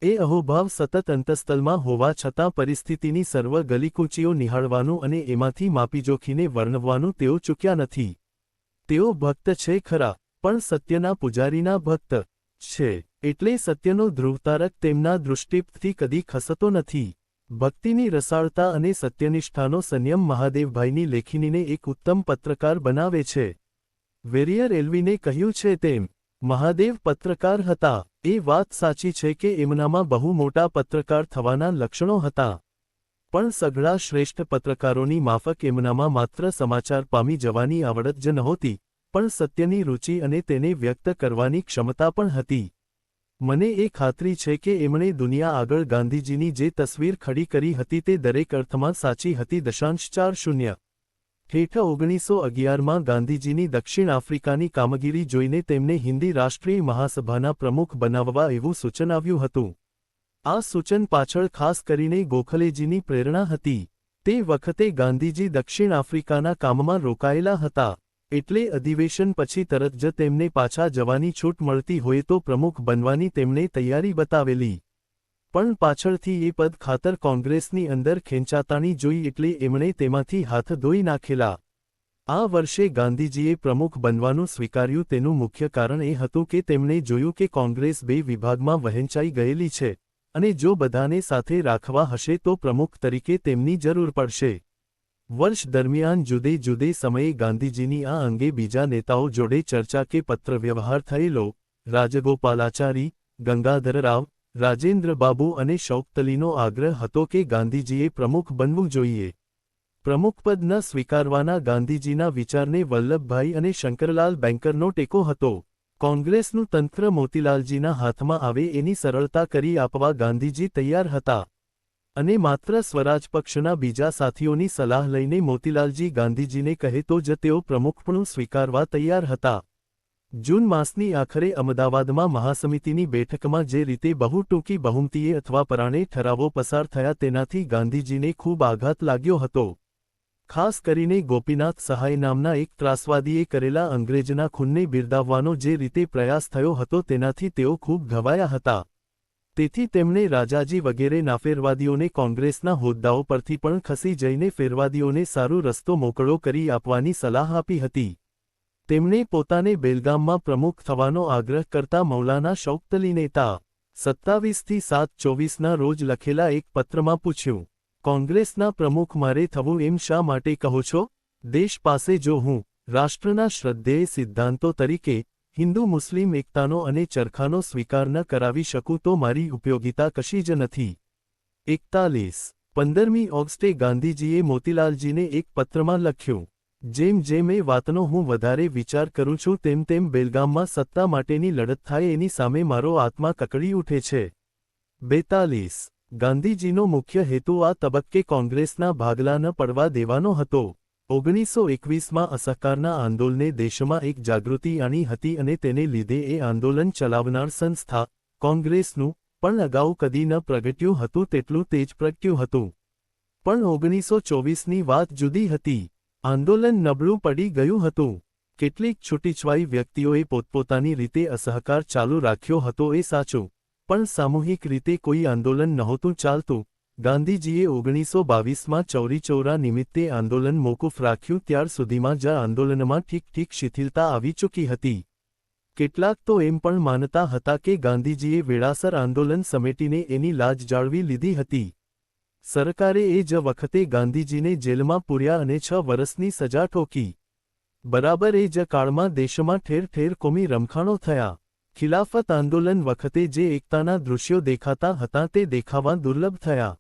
એ અહોભાવ સતત અંતઃસ્થલમાં હોવા છતાં પરિસ્થિતિની સર્વ ગલીકૂચીઓ નિહાળવાનું અને એમાંથી માપીજોખીને વર્ણવવાનું તેઓ ચૂક્યા નથી. તેઓ ભક્ત છે ખરા, પણ સત્યના પૂજારીના ભક્ત છે, એટલે સત્યનો ધ્રુવતારક તેમના દૃષ્ટિપથથી કદી ખસતો નથી. ભક્તિની રસાળતા અને સત્યનિષ્ઠાનો સંયમ મહાદેવભાઈની લેખિનીને એક ઉત્તમ પત્રકાર બનાવે છે. વેરિયર એલ્વિને કહ્યું છે તેમ, મહાદેવ પત્રકાર હતા. એ વાત સાચી છે કે એમનામાં બહુ મોટા પત્રકાર થવાના લક્ષણો હતા. પણ સઘળા શ્રેષ્ઠ પત્રકારોની માફક એમનામાં માત્ર સમાચાર પામી જવાની આવડત જ નહોતી, પણ સત્યની રુચિ અને તેને વ્યક્ત કરવાની ક્ષમતા પણ હતી. મને એ ખાતરી છે કે એમણે દુનિયા આગળ ગાંધીજીની જે તસવીર ખડી કરી હતી તે દરેક અર્થમાં સાચી હતી. 4.0 હેઠ 1911માં ગાંધીજીની દક્ષિણ આફ્રિકાની કામગીરી જોઈને તેમને હિન્દી રાષ્ટ્રીય મહાસભાના પ્રમુખ બનાવવા એવું સૂચન આવ્યું હતું. આ સૂચન પાછળ ખાસ કરીને ગોખલેજીની પ્રેરણા હતી. તે વખતે ગાંધીજી દક્ષિણ આફ્રિકાના કામમાં રોકાયેલા હતા, એટલે અધિવેશન પછી તરત જ તેમને પાછા જવાની છૂટ મળતી હોય તો પ્રમુખ બનવાની તેમણે તૈયારી બતાવેલી. પણ પાછળથી એ પદ ખાતર કોંગ્રેસની અંદર ખેંચાતાણી જોઈ એટલે એમણે તેમાંથી હાથ ધોઈ નાખેલા. આ વર્ષે ગાંધીજીએ પ્રમુખ બનવાનું સ્વીકાર્યું. તેનું મુખ્ય કારણ એ હતું કે તેમણે જોયું કે કોંગ્રેસ બે વિભાગમાં વહેંચાઈ ગયેલી છે, અને જો બધાને સાથે રાખવા હશે તો પ્રમુખ તરીકે તેમની જરૂર પડશે. વર્ષ દરમિયાન જુદે જુદે સમયે ગાંધીજીની આ અંગે બીજા નેતાઓ જોડે ચર્ચા કે પત્રવ્યવહાર થયેલો. રાજગોપાલાચારી, ગંગાધરરાવ, રાજેન્દ્ર બાબુ અને શૌકતલીનો આગ્રહ હતો કે ગાંધીજીએ પ્રમુખ બનવું જોઈએ. પ્રમુખપદ ન સ્વીકારવાના ગાંધીજીના વિચારને વલ્લભભાઈ અને શંકરલાલ બેંકરનો ટેકો હતો. કોંગ્રેસનું તંત્ર મોતીલાલજીના હાથમાં આવે એની સરળતા કરી આપવા ગાંધીજી તૈયાર હતા. અને માત્ર સ્વરાજ પક્ષના બીજા સાથીઓની સલાહ લઈને મોતીલાલજી ગાંધીજીને કહે તો જ તેઓ પ્રમુખપણું સ્વીકારવા તૈયાર હતા. જૂન માસની આખરે અમદાવાદમાં મહાસમિતિની બેઠકમાં જે રીતે બહુ ટૂંકી બહુમતીએ અથવા પરાણે ઠરાવો પસાર થયા તેનાથી ગાંધીજીને ખૂબ આઘાત લાગ્યો હતો. ખાસ કરીને ગોપીનાથ સહાય નામના એક ત્રાસવાદીએ કરેલા અંગ્રેજના ખૂનને બિરદાવવાનો જે રીતે પ્રયાસ થયો હતો તેનાથી તેઓ ખૂબ ઘવાયા હતા. તેથી તેમણે રાજાજી વગેરે નાફેરવાદીઓને કોંગ્રેસના હોદ્દાઓ પરથી પણ ખસી જઈને ફેરવાદીઓને સારો રસ્તો મોકળો કરી આપવાની સલાહ આપી હતી. તેમણે પોતાને બેલગામમાં પ્રમુખ થવાનો આગ્રહ કરતા મૌલાના શૌકતલીને તા. 27/7/24ના રોજ લખેલા એક પત્રમાં પૂછ્યું, કોંગ્રેસના પ્રમુખ મારે થવું એમ શા માટે કહો છો? દેશ પાસે જો હું રાષ્ટ્રના શ્રદ્ધેય સિદ્ધાંતો તરીકે હિન્દુ મુસ્લિમ એકતાનો અને ચરખાનો સ્વીકાર ન કરાવી શકું તો મારી ઉપયોગિતા કશી જ નથી. 15મી ઓગસ્ટે ગાંધીજીએ મોતીલાલજીને એક પત્રમાં લખ્યું, જેમ જેમ એ વાતનો હું વધારે વિચાર કરું છું તેમ તેમ બેલગામમાં સત્તા માટેની લડત થાય એની સામે મારો આત્મા કકડી ઉઠે છે. 42 ગાંધીજીનો મુખ્ય હેતુ આ તબક્કે કોંગ્રેસના ભાગલા ન પડવા દેવાનો હતો. 1921માં અસહકારના આંદોલને દેશમાં એક જાગૃતિ આણી હતી અને તેને લીધે એ આંદોલન ચલાવનાર સંસ્થા કોંગ્રેસનું પણ અગાઉ કદી ન પ્રગટ્યું હતું તેટલું તેજ પ્રગટ્યું હતું. પણ 1924ની વાત જુદી હતી. આંદોલન નબળું પડી ગયું હતું. કેટલીક છૂટીછવાઈ વ્યક્તિઓએ પોતપોતાની રીતે અસહકાર ચાલુ રાખ્યો હતો એ સાચું, પણ સામૂહિક રીતે કોઈ આંદોલન નહોતું ચાલતું. ગાંધીજીએ 1922માં ચૌરીચૌરા નિમિત્તે આંદોલન મોકૂફ રાખ્યું. ત્યાર સુધીમાં જ આંદોલનમાં ઠીક શિથિલતા આવી ચૂકી હતી. કેટલાક તો એમ પણ માનતા હતા કે ગાંધીજીએ વેળાસર આંદોલન સમેટીને એની લાજ જાળવી લીધી હતી. સરકારે એ જ વખતે ગાંધીજીને જેલમાં પૂર્યા અને 6 વર્ષની સજા ઠોકી. બરાબર એ જ કાળમાં દેશમાં ઠેર ઠેર કોમી રમખાણો થયા. ખિલાફત આંદોલન વખતે જે એકતાના દૃશ્યો દેખાતા હતા તે દેખાવા દુર્લભ થયા.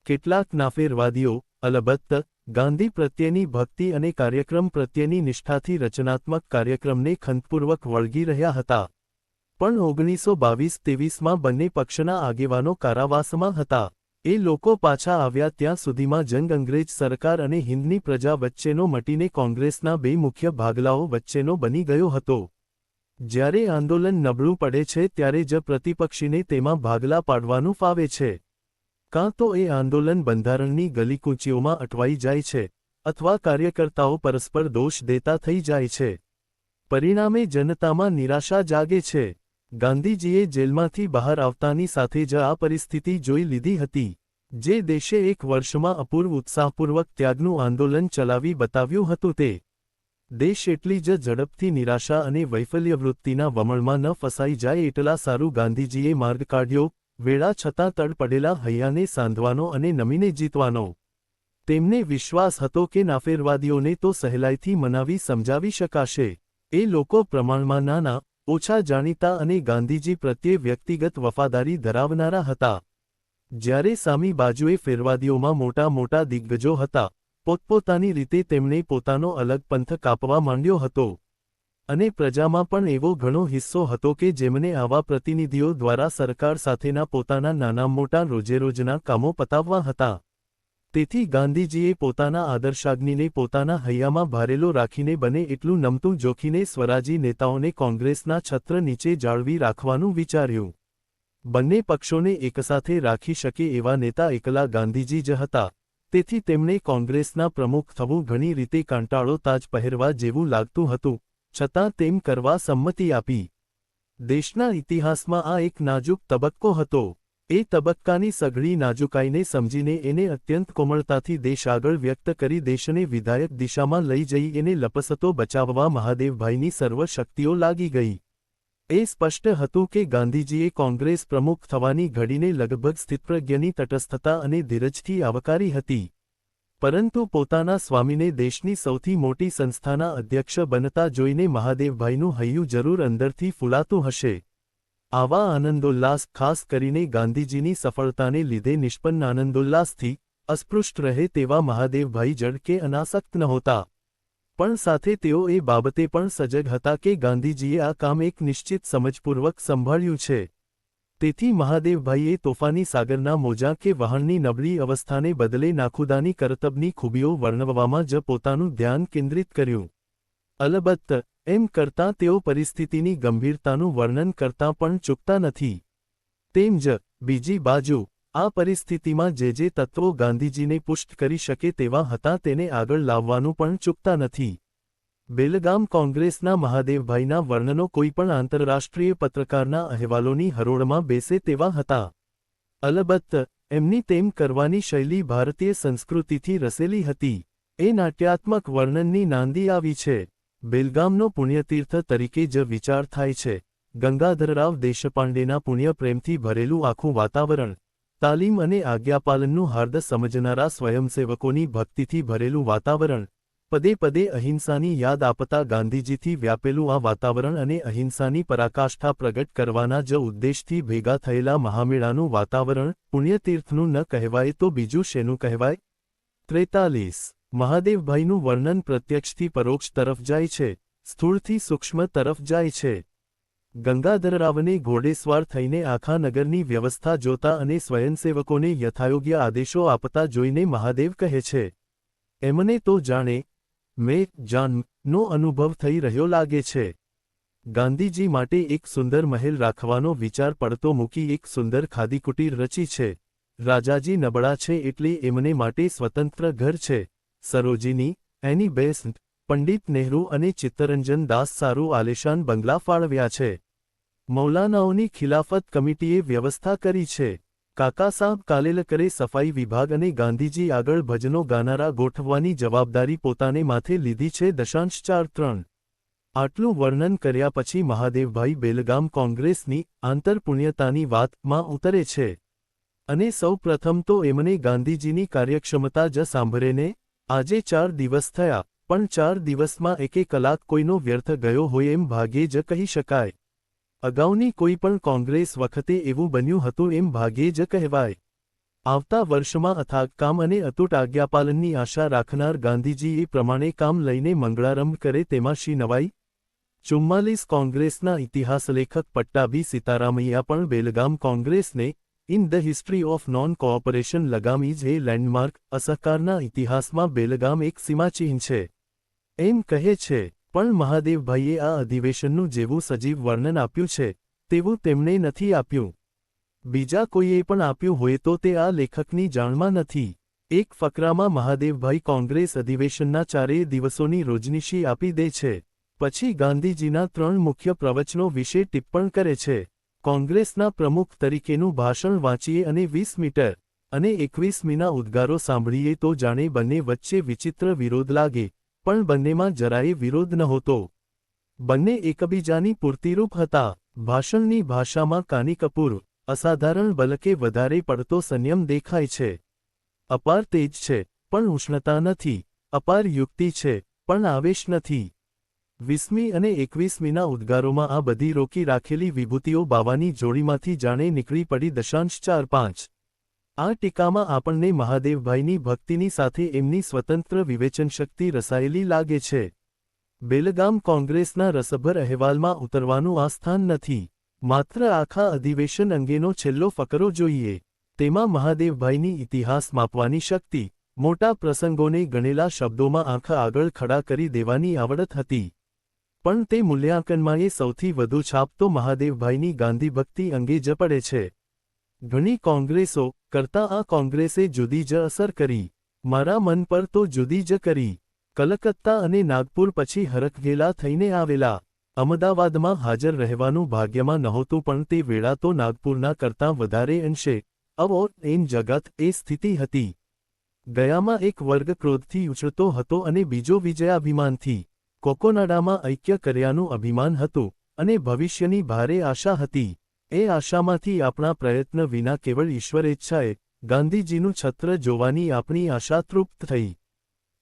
કેટલાક નાફેરવાદીઓ અલબત્ત ગાંધી પ્રત્યેની ભક્તિ અને કાર્યક્રમ પ્રત્યેની નિષ્ઠાથી રચનાત્મક કાર્યક્રમને ખંતપૂર્વક વળગી રહ્યા હતા. પણ 1922-23માં બંને પક્ષના આગેવાનો કારાવાસમાં હતા. એ લોકો પાછા આવ્યા ત્યાં સુધીમાં જંગ અંગ્રેજ સરકાર અને હિન્દની પ્રજા વચ્ચેનો મટીને કોંગ્રેસના બે મુખ્ય ભાગલાઓ વચ્ચેનો બની ગયો હતો. જ્યારે આંદોલન નબળું પડે છે ત્યારે જ પ્રતિપક્ષીને તેમાં ભાગલા પાડવાનું ફાવે છે. કાં તો એ આંદોલન બંધારણની ગલીકૂંચીઓમાં અટવાઈ જાય છે, અથવા કાર્યકર્તાઓ પરસ્પર દોષ દેતા થઈ જાય છે. પરિણામે જનતામાં નિરાશા જાગે છે. ગાંધીજીએ જેલમાંથી બહાર આવતાની સાથે જ આ પરિસ્થિતિ જોઈ લીધી હતી, જે દેશે એક વર્ષમાં અપૂર્વ ઉત્સાહપૂર્વક ત્યાગનું આંદોલન ચલાવી બતાવ્યું હતું તે દેશ એટલી જ ઝડપથી નિરાશા અને વૈફલ્યવૃત્તિના વમળમાં ન ફસાઈ જાય એટલા સારું ગાંધીજીએ માર્ગ કાઢ્યો, વેળા છતાં તડ પડેલા હૈયાને સાંધવાનો અને નમીને જીતવાનો. તેમને વિશ્વાસ હતો કે નાફેરવાદીઓને તો સહેલાઈથી મનાવી સમજાવી શકાશે. એ લોકો પ્રમાણમાં નાના, ઓછા જાણીતા અને ગાંધીજી પ્રત્યે વ્યક્તિગત વફાદારી ધરાવનારા હતા. જ્યારે સામી બાજુએ ફેરવાદીઓમાં મોટા મોટા દિગ્ગજો હતા, પોતપોતાની રીતે તેમણે પોતાનો અલગ પંથ કાપવા માંડ્યો હતો. અને પ્રજામાં પણ એવો ઘણો હિસ્સો હતો કે જેમને આવા પ્રતિનિધિઓ દ્વારા સરકાર સાથેના પોતાના નાના મોટા રોજેરોજના કામો પતાવવા હતા. તેથી ગાંધીજીએ પોતાના આદર્શાગ્નિને પોતાના હૈયામાં ભારેલો રાખીને બને એટલું નમતું જોખીને સ્વરાજી નેતાઓને કોંગ્રેસના છત્ર નીચે જાળવી રાખવાનું વિચાર્યું. બંને પક્ષોને એકસાથે રાખી શકે એવા નેતા એકલા ગાંધીજી જ હતા. તેથી તેમણે કોંગ્રેસના પ્રમુખ થવું ઘણી રીતે કાંટાળો તાજ પહેરવા જેવું લાગતું હતું, છતાં તેમ કરવા સંમતિ આપી. દેશના ઇતિહાસમાં આ એક નાજુક તબક્કો હતો. એ તબક્કાની સઘળી નાજુકાઈને સમજીને એને અત્યંત કોમળતાથી દેશ આગળ વ્યક્ત કરી દેશને વિધાયક દિશામાં લઈ જઈ એને લપસતો બચાવવા મહાદેવભાઈની સર્વ શક્તિઓ લાગી ગઈ. એ સ્પષ્ટ હતું કે ગાંધીજીએ કોંગ્રેસ પ્રમુખ થવાની ઘડીને લગભગ સ્થિતપ્રજ્ઞની તટસ્થતા અને ધીરજથી આવકારી હતી. પરંતુ પોતાના સ્વામીને દેશની સૌથી મોટી સંસ્થાના અધ્યક્ષ બનતા જોઈને મહાદેવભાઈનું હૈયું જરૂર અંદરથી ફૂલાતું હશે. આવા આનંદોલ્લાસ ખાસ કરીને ગાંધીજીની સફળતાને લીધે નિષ્પન્ન આનંદોલ્લાસથી અસ્પૃષ્ટ રહે તેવા મહાદેવભાઈ જડ કે અનાસક્ત નહોતા. પણ સાથે તેઓ એ બાબતે પણ સજગ હતા કે ગાંધીજીએ આ કામ એક નિશ્ચિત સમજપૂર્વક સંભાળ્યું છે. તેથી મહાદેવભાઈએ તોફાની સાગરના મોજા કે વહાણની નબળી અવસ્થાને બદલે નાખુદાની કરતબની ખૂબીઓ વર્ણવવામાં જ પોતાનું ધ્યાન કેન્દ્રિત કર્યું. અલબત્ત, એમ કરતાં તેઓ પરિસ્થિતિની ગંભીરતાનું વર્ણન કરતાં પણ ચૂકતા નથી. તેમ જ, બીજી બાજુ, આ પરિસ્થિતિમાં જે તત્વો ગાંધીજીને પુષ્ટ કરી શકે તેવા હતા તેને આગળ લાવવાનું પણ ચૂકતા નથી. બેલગામ કોંગ્રેસના મહાદેવભાઈના વર્ણનો કોઈપણ આંતરરાષ્ટ્રીય પત્રકારના અહેવાલોની હરોળમાં બેસે તેવા હતા. અલબત્ત, એમની તેમ કરવાની શૈલી ભારતીય સંસ્કૃતિથી રસેલી હતી. એ નાટ્યાત્મક વર્ણનની નાંદી આવી છે. બેલગામનો પુણ્યતીર્થ તરીકે જ વિચાર થાય છે. ગંગાધરરાવ દેશપાંડેના પુણ્ય પ્રેમથી ભરેલું આખું વાતાવરણ, તાલીમ અને આજ્ઞાપાલનનું હાર્દ સમજનારા સ્વયંસેવકોની ભક્તિથી ભરેલું વાતાવરણ, પદે પદે અહિંસાની યાદ આપતા ગાંધીજીથી વ્યાપેલું આ વાતાવરણ અને અહિંસાની પરાકાષ્ઠા પ્રગટ કરવાના જ ઉદ્દેશથી ભેગા થયેલા મહામેળાનું વાતાવરણ પુણ્યતીર્થનું ન કહેવાય તો બીજું શેનું કહેવાય? 43. મહાદેવભાઈનું વર્ણન પ્રત્યક્ષથી પરોક્ષ તરફ જાય છે, સ્થૂળથી સૂક્ષ્મ તરફ જાય છે. ગંગાધરરાવને ઘોડેસવાર થઈને આખા નગરની વ્યવસ્થા જોતા અને સ્વયંસેવકોને યથાયોગ્ય આદેશો આપતા જોઈને મહાદેવ કહે છે, એમને તો જાણે મેં જાનનો અનુભવ થઈ રહ્યો લાગે છે. ગાંધીજી માટે એક સુંદર મહેલ રાખવાનો વિચાર પડતો મૂકી એક સુંદર ખાદીકુટીર રચી છે. રાજાજી નબળા છે એટલે એમને માટે સ્વતંત્ર ઘર છે. સરોજિની, એની બેસ્ટ, પંડિત નહેરુ અને ચિત્તરંજન દાસ સારું આલિશાન બંગલા ફાળવ્યા છે. મૌલાનાઓની ખિલાફત કમિટીએ વ્યવસ્થા કરી છે. કાકાસાબ કાલેલકરે સફાઈ વિભાગ અને ગાંધીજી આગળ ભજનો ગાનારા ગોઠવવાની જવાબદારી પોતાને માથે લીધી છે. 4.3 આટલું વર્ણન કર્યા પછી મહાદેવભાઈ બેલગામ કોંગ્રેસની આંતરપુણ્યતાની વાતમાં ઉતરે છે. અને સૌ પ્રથમ તો એમને ગાંધીજીની કાર્યક્ષમતા જ સાંભળેને. આજે 4 દિવસ થયા, પણ 4 દિવસમાં એકે કલાક કોઈનો વ્યર્થ ગયો હોય એમ ભાગ્યે જ કહી શકાય. અગાઉની કોઈ પણ કોંગ્રેસ વખતે એવું બન્યું હતું એમ ભાગ્યે જ કહેવાય. આવતા વર્ષમાં અથાગ કામ અને અતૂટ આજ્ઞાપાલનની આશા રાખનાર ગાંધીજી એ પ્રમાણે કામ લઈને મંગળારંભ કરે તેમાં શી નવાઈ? 44 કોંગ્રેસના ઇતિહાસલેખક પટ્ટાભી સીતારામૈયા પણ બેલગામ કોંગ્રેસને in the history of non cooperation લગામ ઇઝ એ લેન્ડમાર્ક, અસહકારના ઇતિહાસમાં બેલગામ એક સીમાચિહ્ન છે, એમ કહે છે. પણ મહાદેવભાઈએ આ અધિવેશનનું જેવું સજીવ વર્ણન આપ્યું છે તેવું તેમણે નથી આપ્યું. બીજા કોઈએ પણ આપ્યું હોય તો તે આ લેખકની જાણમાં નથી. એક ફકરામાં મહાદેવભાઈ કોંગ્રેસ અધિવેશનના 4 દિવસોની રોજનીશી આપી દે છે. પછી ગાંધીજીના 3 મુખ્ય પ્રવચનો વિશે ટિપ્પણ કરે છે. કોંગ્રેસના પ્રમુખ તરીકેનું ભાષણ વાંચીએ અને 20 મીટર અને 21મીના ઉદ્ગારો સાંભળીએ તો જાણે બંને વચ્ચે વિચિત્ર વિરોધ લાગે, પણ બંનેમાં જરાયે વિરોધ નહોતો. બંને એકબીજાની પૂર્તિરૂપ હતા. ભાષણની ભાષામાં કાની કપૂર, અસાધારણ બલકે વધારે પડતો સંયમ દેખાય છે. અપાર તેજ છે, પણ ઉષ્ણતા નથી. અપાર યુક્તિ છે, પણ આવેશ નથી. 20મી અને 21મીના ઉદ્ગારોમાં આ બધી રોકી રાખેલી વિભૂતિઓ બાવાની જોડીમાંથી જાણે નીકળી પડી. 4.5 આ ટીકામાં આપણને મહાદેવભાઈની ભક્તિની સાથે એમની સ્વતંત્ર વિવેચનશક્તિ રસાયેલી લાગે છે. બેલગામ કોંગ્રેસના રસભર અહેવાલમાં ઉતરવાનું આ સ્થાન નથી. માત્ર આખા અધિવેશન અંગેનો છેલ્લો ફકરો જોઈએ. તેમાં મહાદેવભાઈની ઇતિહાસ માપવાની શક્તિ, મોટા પ્રસંગોને ગણેલા શબ્દોમાં આંખ આગળ ખડા કરી દેવાની આવડત હતી. પણ તે મૂલ્યાંકનમાં સૌથી વધુ છાપ તો મહાદેવભાઈની ગાંધીભક્તિ અંગે જ પડે છે. ઘણી કોંગ્રેસો કરતાં આ કોંગ્રેસે જુદી જ અસર કરી. મારા મન પર તો જુદી જ કરી. કલકત્તા અને નાગપુર પછી હરખઘેલા થઈને આવેલા. અમદાવાદમાં હાજર રહેવાનું ભાગ્યમાં નહોતું, પણ તે વેળા તો નાગપુરના કરતાં વધારે અંશે અવો એન જગત એ સ્થિતિ હતી. ગયામાં એક વર્ગ ક્રોધથી ઉછળતો હતો અને બીજો વિજયાભિમાનથી. કોકોનાડામાં ઐક્ય કર્યાનું અભિમાન હતું અને ભવિષ્યની ભારે આશા હતી. એ આશામાંથી આપણા પ્રયત્ન વિના કેવળ ઈશ્વરેચ્છાએ ગાંધીજીનું છત્ર જોવાની આપણી આશા તૃપ્ત થઈ.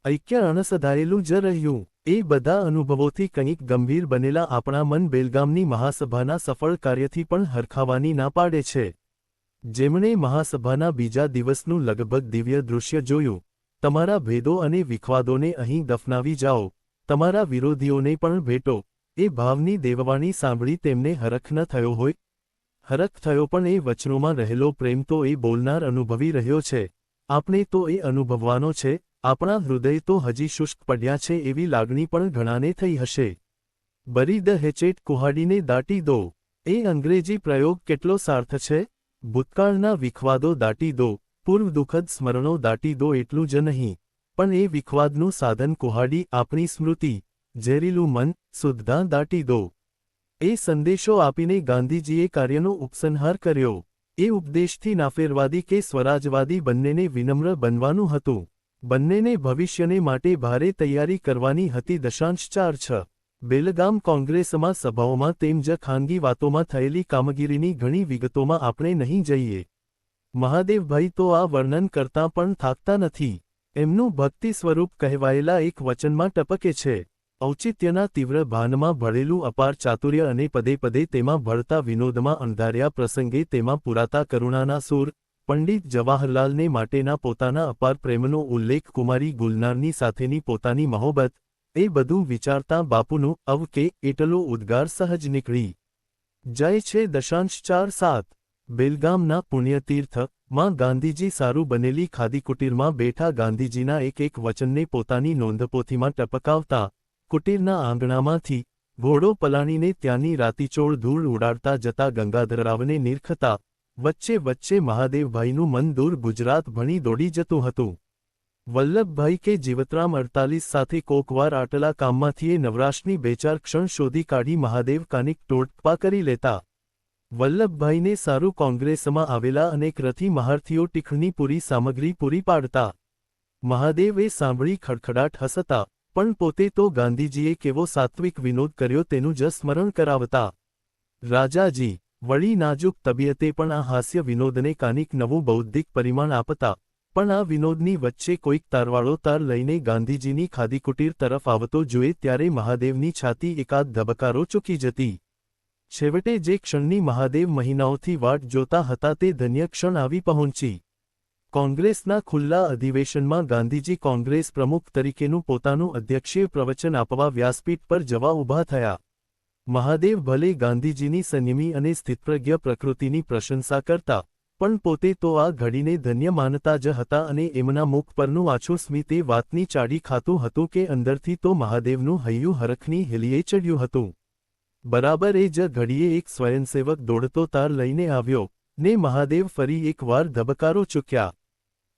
ઐક્ય અણસધાયેલું જ રહ્યું. એ બધા અનુભવોથી કંઈક ગંભીર બનેલા આપણા મન બેલગામની મહાસભાના સફળ કાર્યથી પણ હરખાવાની ના પાડે છે. જેમણે મહાસભાના બીજા દિવસનું લગભગ દિવ્ય દૃશ્ય જોયું, તમારા ભેદો અને વિખવાદોને અહીં દફનાવી જાઓ, તમારા વિરોધીઓને પણ ભેટો, એ ભાવની દેવવાણી સાંભળી તેમને હરખ ન થયો હોય? હરખ થયો, પણ એ વચનોમાં રહેલો પ્રેમ તો એ બોલનાર અનુભવી રહ્યો છે. આપણે તો એ અનુભવવાનો છે. આપણા હૃદય તો હજી શુષ્ક પડ્યા છે એવી લાગણી પણ ઘણાને થઈ હશે. બરી ધ હેચેટ કુહાડીને દાટી દો. એ અંગ્રેજી પ્રયોગ કેટલો સાર્થ છે. ભૂતકાળના વિખવાદો દાટી દો, પૂર્વ દુઃખદ સ્મરણો દાટી દો એટલું જ નહીં, પણ એ વિખવાદનું સાધન કુહાડી આપણી સ્મૃતિ, ઝેરીલું મન, શુદ્ધતા દાટી દો. એ સંદેશો આપીને ગાંધીજીએ કાર્યનો ઉપસંહાર કર્યો. એ ઉપદેશથી નાફેરવાદી કે સ્વરાજવાદી બંનેને વિનમ્ર બનવાનું હતું. બંનેને ભવિષ્યને માટે ભારે તૈયારી કરવાની હતી. 4.6 બેલગામ કોંગ્રેસમાં સભાઓમાં તેમ જ ખાનગી વાતોમાં થયેલી કામગીરીની ઘણી વિગતોમાં આપણે નહીં જઈએ. મહાદેવભાઈ તો આ વર્ણન કરતાં પણ થાકતા નથી. એમનું ભક્તિ સ્વરૂપ કહેવાયેલા એક વચનમાં ટપકે છે. ઔચિત્યના તીવ્ર ભાનમાં ભળેલું અપાર ચાતુર્ય અને પદે પદે તેમાં ભળતા વિનોદમાં અંધાર્યા પ્રસંગે તેમાં પુરાતા કરુણાના સૂર, પંડિત જવાહરલાલને માટેના પોતાના અપાર પ્રેમનો ઉલ્લેખ, કુમારી ગુલનારની સાથેની પોતાની મહોબત, એ બધું વિચારતા બાપુનું અવ કે એટલો ઉદ્ગાર સહજ નીકળી જાય છે. 4.7 બેલગામના પુણ્યતીર્થ માં ગાંધીજી સારું બનેલી ખાદીકુટીરમાં બેઠા ગાંધીજીના એક વચનને પોતાની નોંધપોથીમાં ટપકાવતા, કુટીરના આંગણામાંથી ઘોડો પલાણીને ત્યાંની રાતીચોળ ધૂળ ઉડાડતા જતા ગંગાધરરાવને નિરખતા, વચ્ચે વચ્ચે મહાદેવભાઈનું મન દૂર ગુજરાત ભણી દોડી જતું હતું. વલ્લભભાઈ કે જીવતરામ 48 સાથે કોકવાર આટલા કામમાંથી એ નવરાશની 2-4 ક્ષણ શોધી કાઢી મહાદેવ કાનિક ટોટપા કરી લેતા. વલ્લભભાઈને સારું કોંગ્રેસમાં આવેલા અનેક રથી મહારથીઓ ટીખણની પૂરી સામગ્રી પૂરી પાડતા. મહાદેવ એ સાંભળી ખડખડાટ હસતા, પણ પોતે તો ગાંધીજીએ કેવો સાત્વિક વિનોદ કર્યો તેનું જ સ્મરણ કરાવતા. રાજાજી વળી નાજુક તબિયતે પણ આ હાસ્ય વિનોદને કાનિક નવું બૌદ્ધિક પરિમાણ આપતા, પણ આ વિનોદની વચ્ચે કોઈક તારવાળો તાર લઈને ગાંધીજીની ખાદીકુટીર તરફ આવતો જોઈએ ત્યારે મહાદેવની છાતી એકાદ ધબકારો ચૂકી જતી. છેવટે જે ક્ષણની મહાદેવ મહિનાઓથી વાટ જોતા હતા તે ધન્ય ક્ષણ આવી પહોંચી. કોંગ્રેસના ખુલ્લા અધિવેશનમાં ગાંધીજી કોંગ્રેસ પ્રમુખ તરીકેનું પોતાનું અધ્યક્ષીય પ્રવચન આપવા વ્યાસપીઠ પર જવા ઊભા થયા. મહાદેવ ભલે ગાંધીજીની સંયમી અને સ્થિતપ્રજ્ઞ પ્રકૃતિની પ્રશંસા કરતા, પણ પોતે તો આ ઘડીને ધન્ય માનતા જ હતા અને એમના મુખ પરનું આછું સ્મિત એ વાતની ચાડી ખાતું હતું કે અંદરથી તો મહાદેવનું હૈયું હરખની હેલીએ ચડ્યું હતું. બરાબર એ જ ઘડીએ એક સ્વયંસેવક દોડતો તાર લઈને આવ્યો, ને મહાદેવ ફરી એકવાર ધબકારો ચૂક્યા.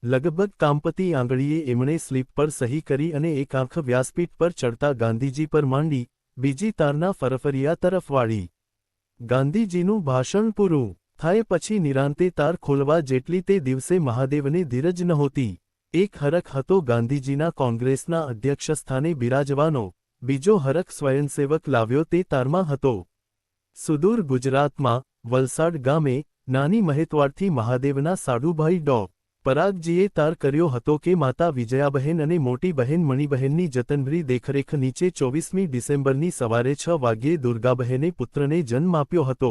લગભગ કાંપતી આંગળીએ એમણે સ્લીપ પર સહી કરી અને એક આંખ વ્યાસપીઠ પર ચડતા ગાંધીજી પર માંડી, બીજી તારના ફરફરિયા તરફ વાળી. ગાંધીજીનું ભાષણ પૂરું થાય પછી નિરાંતે તાર ખોલવા જેટલી તે દિવસે મહાદેવને ધીરજ નહોતી. એક હરખ હતો ગાંધીજીના કોંગ્રેસના અધ્યક્ષસ્થાને બિરાજવાનો, બીજો હરખ સ્વયંસેવક લાવ્યો તે તારમાં હતો. સુદૂર ગુજરાતમાં વલસાડ ગામે નાની મહેતવાડથી મહાદેવના સાડુભાઈ ડો. પરાગજીએ તાર કર્યો હતો કે માતા વિજયાબહેન અને મોટી બહેન મણિબહેનની જતનભરી દેખરેખ નીચે 24મી ડિસેમ્બરની સવારે 6 વાગ્યે દુર્ગાબહેને પુત્રને જન્મ આપ્યો હતો.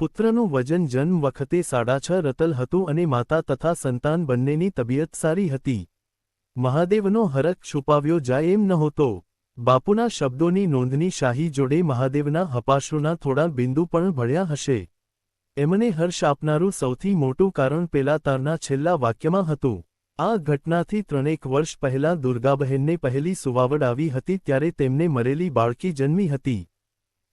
પુત્રનું વજન જન્મ વખતે 6.5 રતલ હતું અને માતા તથા સંતાન બંનેની તબિયત સારી હતી. મહાદેવનો હરખ છુપાવ્યો જાય એમ નહોતો. બાપુના શબ્દોની નોંધની શાહી જોડે મહાદેવના હપાશ્રુના થોડા બિંદુ પણ ભળ્યા હશે. એમને હર્ષ આપનારું સૌથી મોટું કારણ પેલા તારના છેલ્લા વાક્યમાં હતું. આ ઘટનાથી 3 વર્ષ પહેલાં દુર્ગાબહેનને પહેલી સુવાવડ આવી હતી ત્યારે તેમને મરેલી બાળકી જન્મી હતી.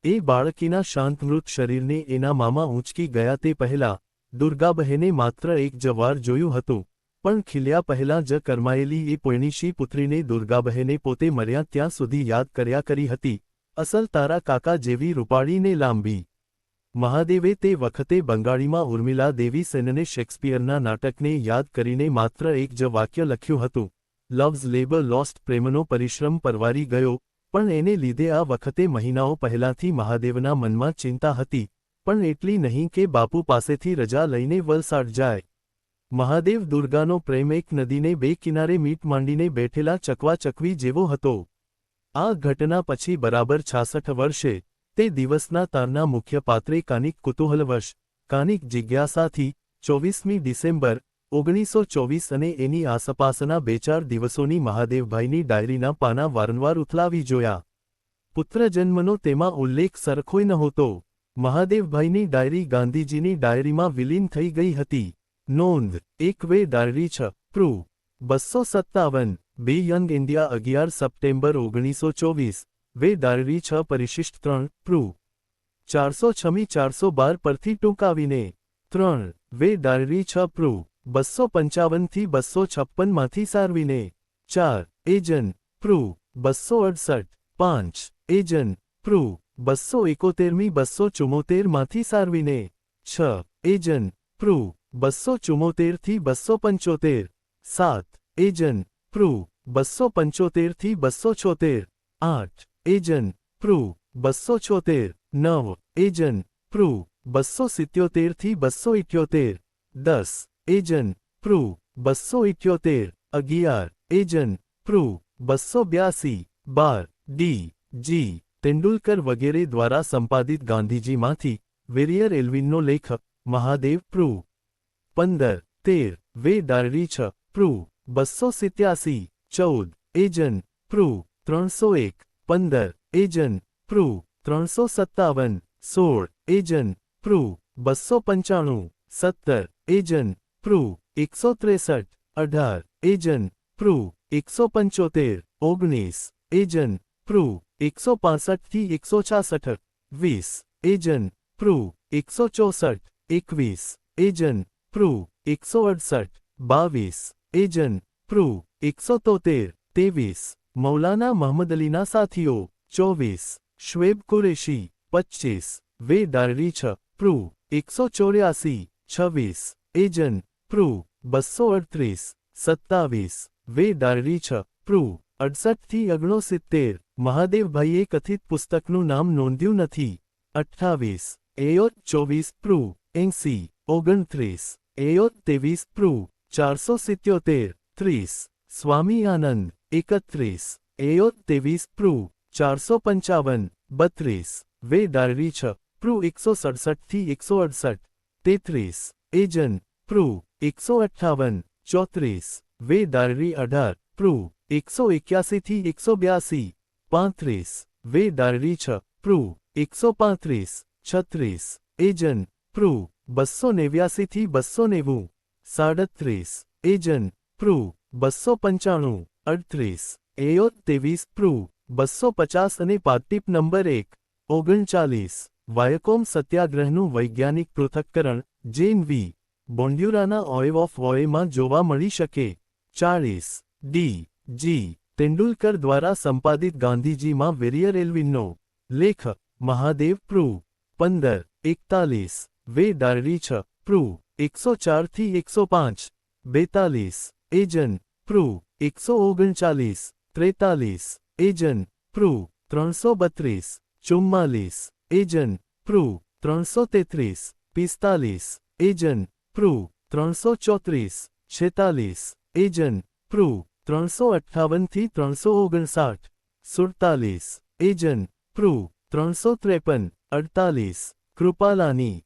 એ બાળકીના શાંતમૃત શરીરને એના મામા ઊંચકી ગયા તે પહેલાં દુર્ગાબહેને માત્ર એક જ વાર જોયું હતું, પણ ખીલ્યા પહેલાં જ કરમાયેલી એ પોયણીશી પુત્રીને દુર્ગાબહેને પોતે મર્યા ત્યાં સુધી યાદ કર્યા કરી હતી, અસલ તારા કાકા જેવી રૂપાળીને લાંબી. મહાદેવે તે વખતે બંગાળીમાં ઉર્મિલા દેવી સેનને શેક્સપિયરના નાટકને યાદ કરીને માત્ર એક જ વાક્ય લખ્યું હતું, લવ્સ લેબર લોસ્ટ, પ્રેમનો પરિશ્રમ પરવારી ગયો. પણ એને લીધે આ વખતે મહિનાઓ પહેલાંથી મહાદેવના મનમાં ચિંતા હતી, પણ એટલી નહીં કે બાપુ પાસેથી રજા લઈને વલસાડ જાય. મહાદેવ દુર્ગાનો પ્રેમ એક નદીને 2 કિનારે મીટ માંડીને બેઠેલા ચકવા-ચકવી જેવો હતો. આ ઘટના પછી બરાબર 66 વર્ષે તે દિવસના તારના મુખ્ય પાત્રે કાનિક કુતૂહલવશ, કાનિક જિજ્ઞાસાથી 24મી ડિસેમ્બર 1924 અને એની આસપાસના 2-4 દિવસોની મહાદેવભાઈની ડાયરીના પાના વારંવાર ઉથલાવી જોયા. પુત્રજન્મનો તેમાં ઉલ્લેખ સરખોય નહોતો. મહાદેવભાઈની ડાયરી ગાંધીજીની ડાયરીમાં વિલીન થઈ ગઈ હતી. નોંધ: 1 way diary 6 પ્રૂ 257 2 young India 11 September 1924 way diary 6 પરિશિષ્ટ 3 પ્રૂ 406મી 412 પરથી ટૂંકાવીને 3 વે ડાયરી 6 પ્રૂ 255 થી 256 માંથી સારવીને 4 એજન પ્રૂ 268 5 એજન પ્રૂ 271મી 274 માંથી સારવીને 6 એજન પ્રૂ 274 થી 275 7 એજન પ્રૂ 275 થી 276 8 એજન પ્રૂ 276 9 એજન પ્રૂ 277 થી 278 10 એજન પ્રૂ 278 11 એજન પ્રૂ 282 12 ડી જી તેંડુલકર વગેરે દ્વારા સંપાદિત ગાંધીજીમાંથી વેરિયર એલ્વિનનો લેખ મહાદેવ પ્રૂ 15 13 વે ડાયરી 6 પ્રૂ 287 14 એજન પ્રૂ 301 15 એજન પ્રૂ 357 16 એજન પ્રૂ 295 17 એજન પ્રૂ 163 18 એજન પ્રૂ 175 19 એજન પ્રૂ 165 થી 166 20 એજન પ્રૂ 164 21 એજન પ્રૂ 168 22 એજન પ્રૂ 173 23 મૌલાના મહમદ અલીના સાથીઓ 24 શ્વેબ કુરેશી 25 વે ડાયરી 6 પ્રૂ 184 26 એજન પ્રૂ 238 27 વે ડાયરી 6 પ્રૂ 68 થી 69 મહાદેવભાઈએ કથિત પુસ્તકનું નામ નોંધ્યું નથી. 28 એયોત 24 પ્રૂ 80 29 એયોત 23 પ્રૂ 477 30 સ્વામી આનંદ 31 એયોત 23 પ્રૂ 455 32 વે ડાયરી 6 પ્રૂ 167 થી 168 33 એજન પ્રૂ 158 34 વે ડાયરી 18 પ્રૂ 181 થી 182 35 વે ડાયરી 6 પ્રૂ 135 36 એજન પ્રૂ 289 થી 290 37 એજન પ્રૂ 295 38 એયોત 23 પ્રૂ 250 અને પાર્ટીપ નંબર 1 39 વાયકોમ સત્યાગ્રહનું વૈજ્ઞાનિક પૃથક્કરણ જેન વી બોન્ડ્યુરાના ઓએવ ઓફ વોએમાં જોવા મળી શકે. 40 ડી જી તેંડુલકર દ્વારા સંપાદિત ગાંધીજીમાં વેરિયર એલ્વિનનો લેખ મહાદેવ પ્રૂ 15 41 વે ડાયરી 6 પ્રૂ 104 થી 105 42 એજન પ્રૂ 139 43 એજન પ્રૂ 332 44 એજન પ્રૂ 333 45 એજન પ્રૂ 334 46 એજન પ્રૂ 358 થી 359 47 એજન પ્રૂ 353 48 કૃપાલાની